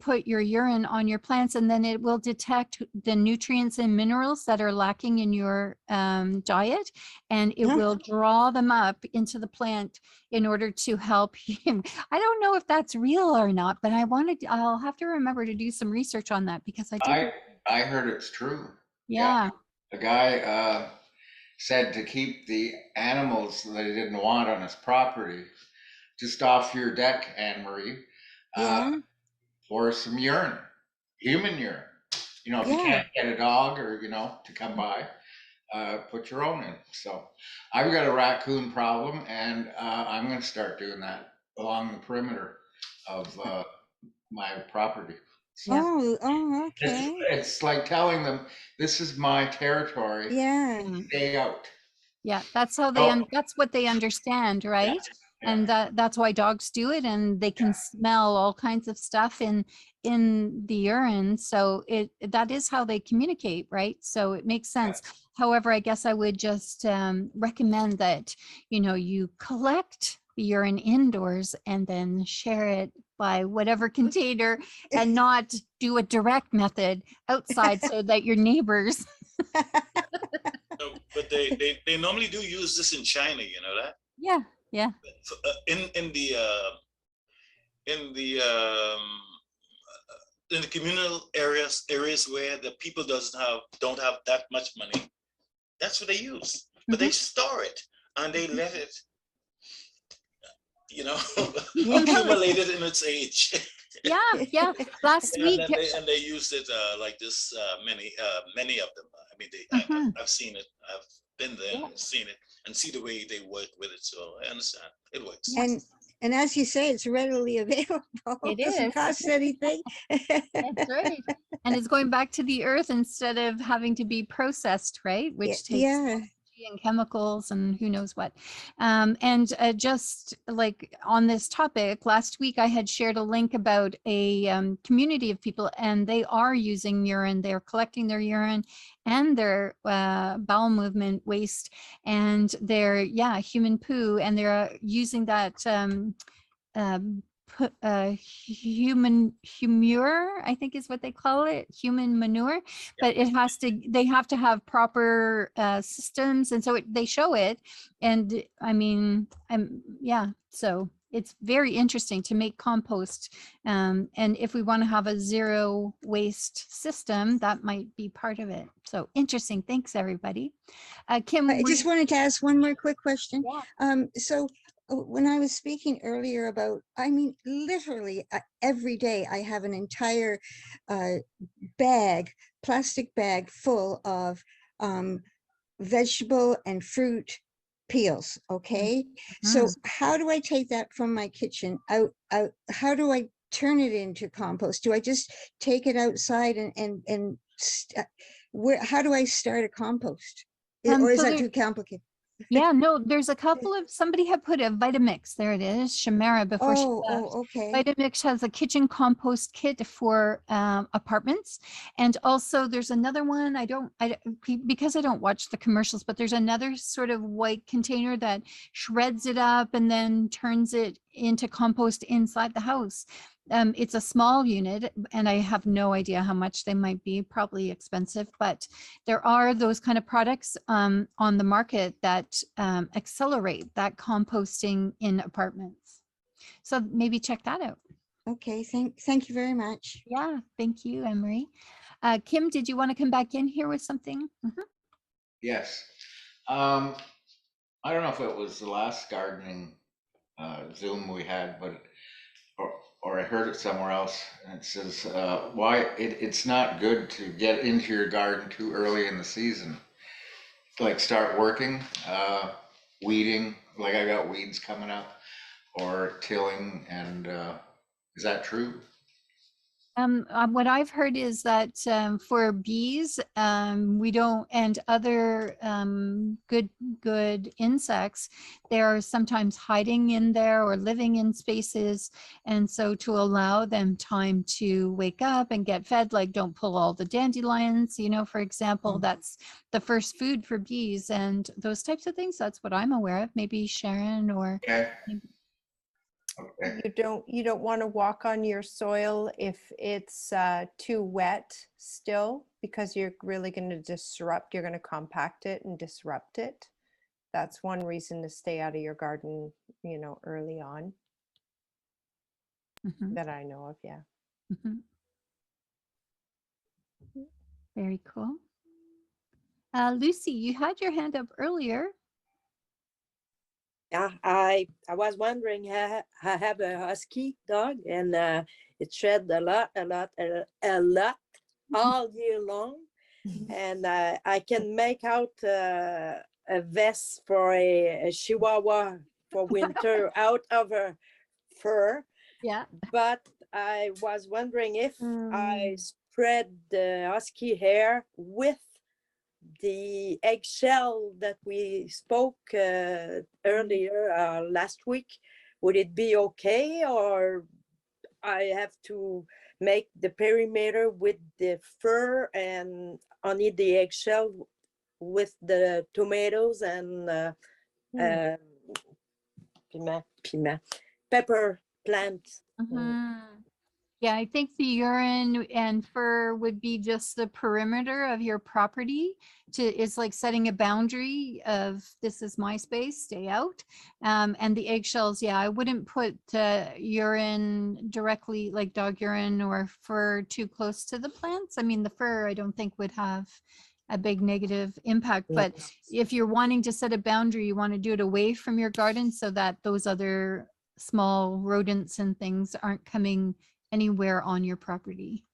put your urine on your plants, and then it will detect the nutrients and minerals that are lacking in your diet, and it Huh. will draw them up into the plant in order to help you. I don't know if that's real or not, but I'll have to remember to do some research on that, because I heard it's true. yeah. The guy said to keep the animals that he didn't want on his property just off your deck, Anne Marie, Yeah. for some urine, human urine. If you Yeah. can't get a dog or, to come by, put your own in. So I've got a raccoon problem, and I'm going to start doing that along the perimeter of my property. Yeah. Oh, okay. It's like telling them, this is my territory, Yeah. stay out. Yeah, that's how Oh. that's what they understand, right? Yeah. And that's why dogs do it, and they can smell all kinds of stuff in the urine. So that is how they communicate, right? So it makes sense. However, I guess I would just recommend that, you collect the urine indoors and then share it by whatever container, and not do a direct method outside so that your neighbors. No, but they normally do use this in China, you know that? Yeah. In the in the communal areas where the people don't have that much money, that's what they use. But they store it and they let it, accumulate it in its age. Yeah. Last week, And they use it like this. Many of them. I mean, Mhm. I've seen it. I've been there Yeah. and seen it and see the way they work with it. So I understand it works. And as you say, it's readily available. It Doesn't is. cost anything. That's right. And it's going back to the earth instead of having to be processed, right? Which takes Yeah. energy and chemicals and who knows what. And just like on this topic, last week I had shared a link about a community of people, and they are using urine. They're collecting their urine and their bowel movement waste and their human poo, and they're using that human humure, I think is what they call it, human manure, but they have to have proper systems. And so they show it. And I mean, so it's very interesting to make compost. And if we want to have a zero waste system, that might be part of it. So interesting. Thanks, everybody. Kim, I just wanted to ask one more quick question. Yeah. So when I was speaking earlier about, I mean, literally every day I have an entire plastic bag full of vegetable and fruit peels. Okay. So how do I take that from my kitchen out? How do I turn it into compost? Do I just take it outside how do I start a compost? Or is so that too complicated? Yeah, no, there's a couple of, somebody had put a Vitamix, there it is, Shamara before she left. Okay. Vitamix has a kitchen compost kit for apartments. And also there's another one, because I don't watch the commercials, but there's another sort of white container that shreds it up and then turns it into compost inside the house. It's a small unit and I have no idea how much they might be, probably expensive, but there are those kind of products on the market that accelerate that composting in apartments. So maybe check that out. Okay, thank you very much. Yeah, thank you, Emery. Kim, did you want to come back in here with something? Yes. I don't know if it was the last gardening Zoom we had, but or I heard it somewhere else, and it says why it's not good to get into your garden too early in the season. Like start working, weeding, like I got weeds coming up, or tilling, and is that true? What I've heard is that for bees, we don't, and other good insects, they're sometimes hiding in there or living in spaces. And so to allow them time to wake up and get fed, like don't pull all the dandelions, for example, that's the first food for bees and those types of things. That's what I'm aware of. Maybe Sharon or Okay. Okay. You don't want to walk on your soil if it's too wet still, because you're really going to disrupt, you're going to compact it and disrupt it. That's one reason to stay out of your garden, early on. That I know of, yeah. Very cool. Lucy, you had your hand up earlier. Yeah, I was wondering, I have a husky dog and it shed a lot all year long. And I can make out a vest for a Chihuahua for winter out of her fur. Yeah. But I was wondering if I spread the husky hair with the eggshell that we spoke earlier last week, would it be okay, or I have to make the perimeter with the fur and only the eggshell with the tomatoes and pepper plant? Yeah, I think the urine and fur would be just the perimeter of your property it's like setting a boundary of this is my space, stay out. And the eggshells, yeah, I wouldn't put urine directly like dog urine or fur too close to the plants. I mean, the fur I don't think would have a big negative impact, but if you're wanting to set a boundary, you want to do it away from your garden so that those other small rodents and things aren't coming anywhere on your property.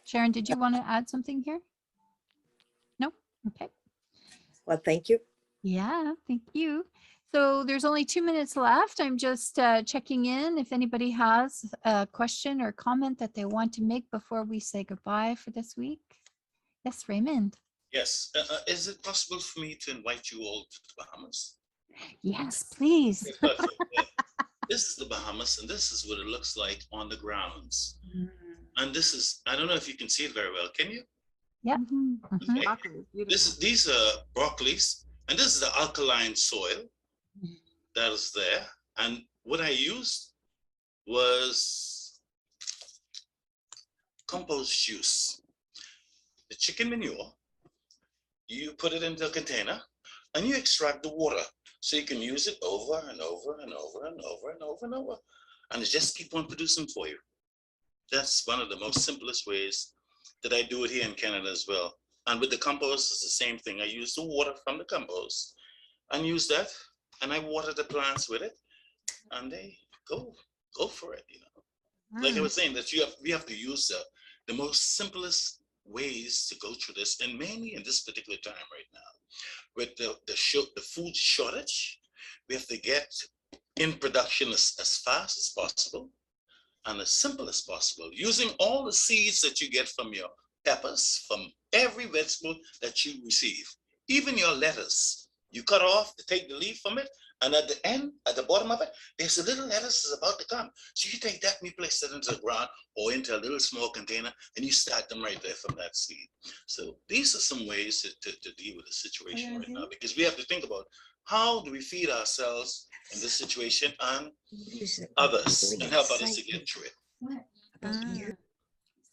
Sharon, did you want to add something here? No? Okay. Well, thank you. Yeah, thank you. So there's only 2 minutes left. I'm just checking in if anybody has a question or comment that they want to make before we say goodbye for this week. Yes, Raymond. Yes. Is it possible for me to invite you all to the Bahamas? Yes, please. This is the Bahamas, and this is what it looks like on the grounds. And this is, I don't know if you can see it very well. Can you? Yeah. Okay. Broccoli is beautiful. These are broccolis, and this is the alkaline soil that is there. And what I used was compost juice, the chicken manure. You put it into a container, and you extract the water, so you can use it over and over and over and over and over and over, and it just keep on producing for you. That's one of the most simplest ways that I do it here in Canada as well. And with the compost, it's the same thing. I use the water from the compost and use that, and I water the plants with it, and they go for it. You know, like I was saying, that we have to use the most simplest ways to go through this, and mainly in this particular time right now, with the food shortage, we have to get in production as fast as possible and as simple as possible, using all the seeds that you get from your peppers, from every vegetable that you receive, even your lettuce. You cut off to take the leaf from it, and at the end, at the bottom of it, there's a little lettuce is about to come. So you take that and you place it into the ground or into a little small container, and you start them right there from that seed. So these are some ways to deal with the situation right now, because we have to think about how do we feed ourselves in this situation and others, and help others to get through it.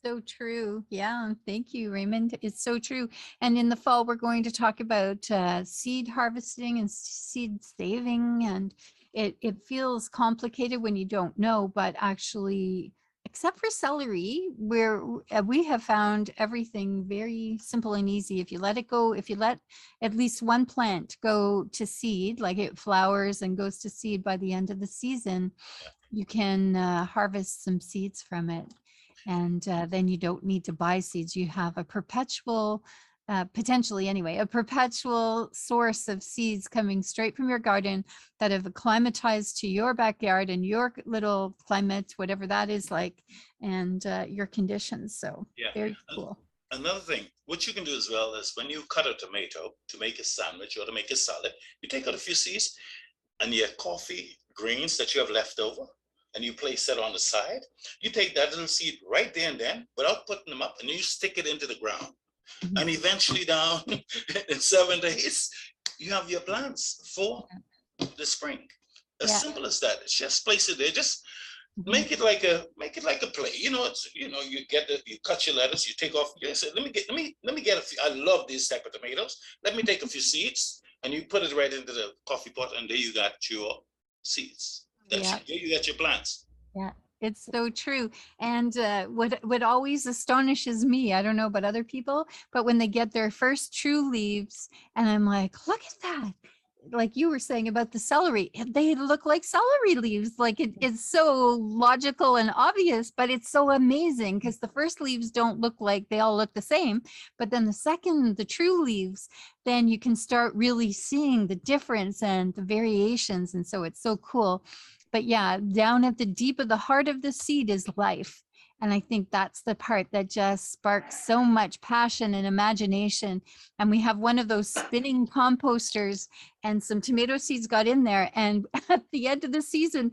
So true. Yeah. Thank you, Raymond. It's so true. And in the fall, we're going to talk about seed harvesting and seed saving. And it feels complicated when you don't know, but actually, except for celery, where we have found everything very simple and easy. If you let it go, if you let at least one plant go to seed, like it flowers and goes to seed by the end of the season, you can harvest some seeds from it. And then you don't need to buy seeds. You have a perpetual, potentially anyway, a perpetual source of seeds coming straight from your garden that have acclimatized to your backyard and your little climate, whatever that is like, and your conditions. So very cool. Another thing, what you can do as well is when you cut a tomato to make a sandwich or to make a salad, you take out a few seeds and your coffee greens that you have left over, and you place that on the side. You take that little seed right there and then, without putting them up, and you stick it into the ground. And eventually down in 7 days, you have your plants for the spring. As simple as that. It's just place it there. Just make it like a play. You know, it's, you know, you cut your lettuce, you take off. You say, let me get a few. I love these type of tomatoes. Let me take a few seeds, and you put it right into the coffee pot, and there you got your seeds. You got your plants. Yeah, it's so true. And what always astonishes me, I don't know about other people, but when they get their first true leaves, and I'm like, look at that. Like you were saying about the celery, they look like celery leaves. Like it's so logical and obvious, but it's so amazing because the first leaves don't look like they all look the same. But then the true leaves, then you can start really seeing the difference and the variations. And so it's so cool. But yeah, down at the deep of the heart of the seed is life. And I think that's the part that just sparks so much passion and imagination. And we have one of those spinning composters, and some tomato seeds got in there. And at the end of the season,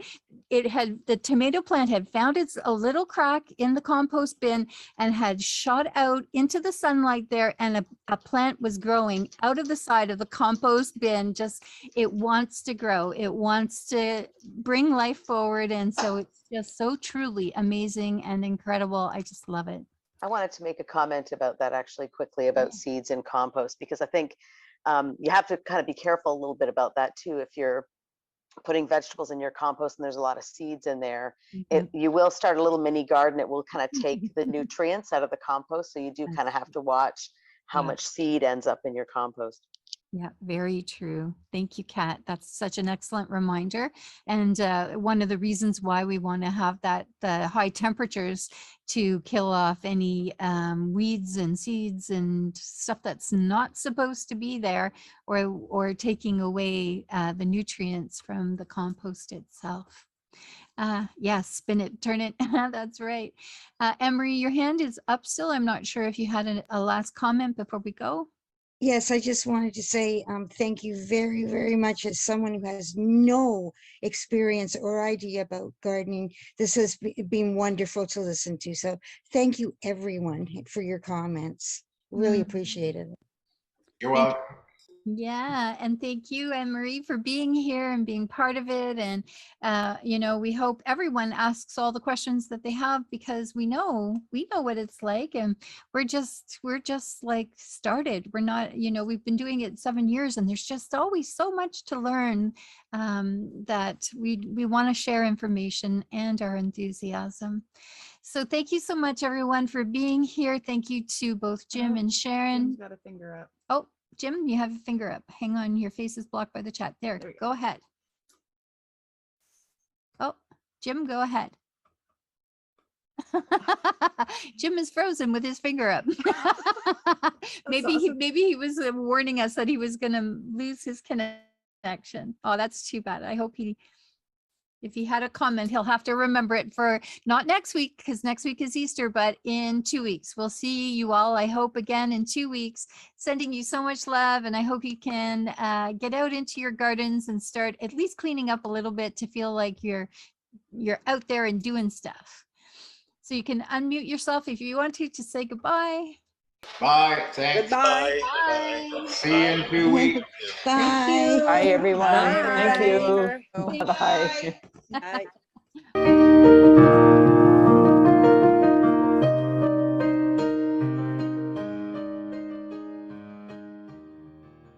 the tomato plant had found a little crack in the compost bin and had shot out into the sunlight there, and a plant was growing out of the side of the compost bin. Just, it wants to grow. It wants to bring life forward. And so it's just so truly amazing and incredible. I just love it. I wanted to make a comment about that actually quickly about seeds and compost, because I think you have to kind of be careful a little bit about that too. If you're putting vegetables in your compost and there's a lot of seeds in there, you will start a little mini garden. It will kind of take the nutrients out of the compost. So you do kind of have to watch how much seed ends up in your compost. Yeah, very true. Thank you, Kat. That's such an excellent reminder. And one of the reasons why we want to have the high temperatures to kill off any weeds and seeds and stuff that's not supposed to be there, or taking away the nutrients from the compost itself. Yes, spin it, turn it. That's right. Emery, your hand is up still. I'm not sure if you had a last comment before we go. Yes, I just wanted to say thank you very, very much. As someone who has no experience or idea about gardening, this has been wonderful to listen to. So thank you, everyone, for your comments. Really appreciate it. You're welcome. Yeah, and thank you, Anne-Marie, for being here and being part of it. And we hope everyone asks all the questions that they have, because we know what it's like, and we're just like started. We're not, we've been doing it 7 years, and there's just always so much to learn, that we want to share information and our enthusiasm. So thank you so much, everyone, for being here. Thank you to both Jim and Sharon. Jim's got a finger up. Oh, Jim, you have a finger up. Hang on, your face is blocked by the chat. There, go ahead. Oh, Jim, go ahead. Jim is frozen with his finger up. maybe he was warning us that he was going to lose his connection. Oh, that's too bad. I hope if he had a comment, he'll have to remember it for not next week, because next week is Easter, but in 2 weeks. We'll see you all, I hope, again in 2 weeks. Sending you so much love, and I hope you can get out into your gardens and start at least cleaning up a little bit to feel like you're out there and doing stuff. So you can unmute yourself if you want to say goodbye. Bye. Thanks. Goodbye. Bye. See you in 2 weeks. Bye. Bye, everyone. Bye. Thank you. Thank you. Bye. Bye.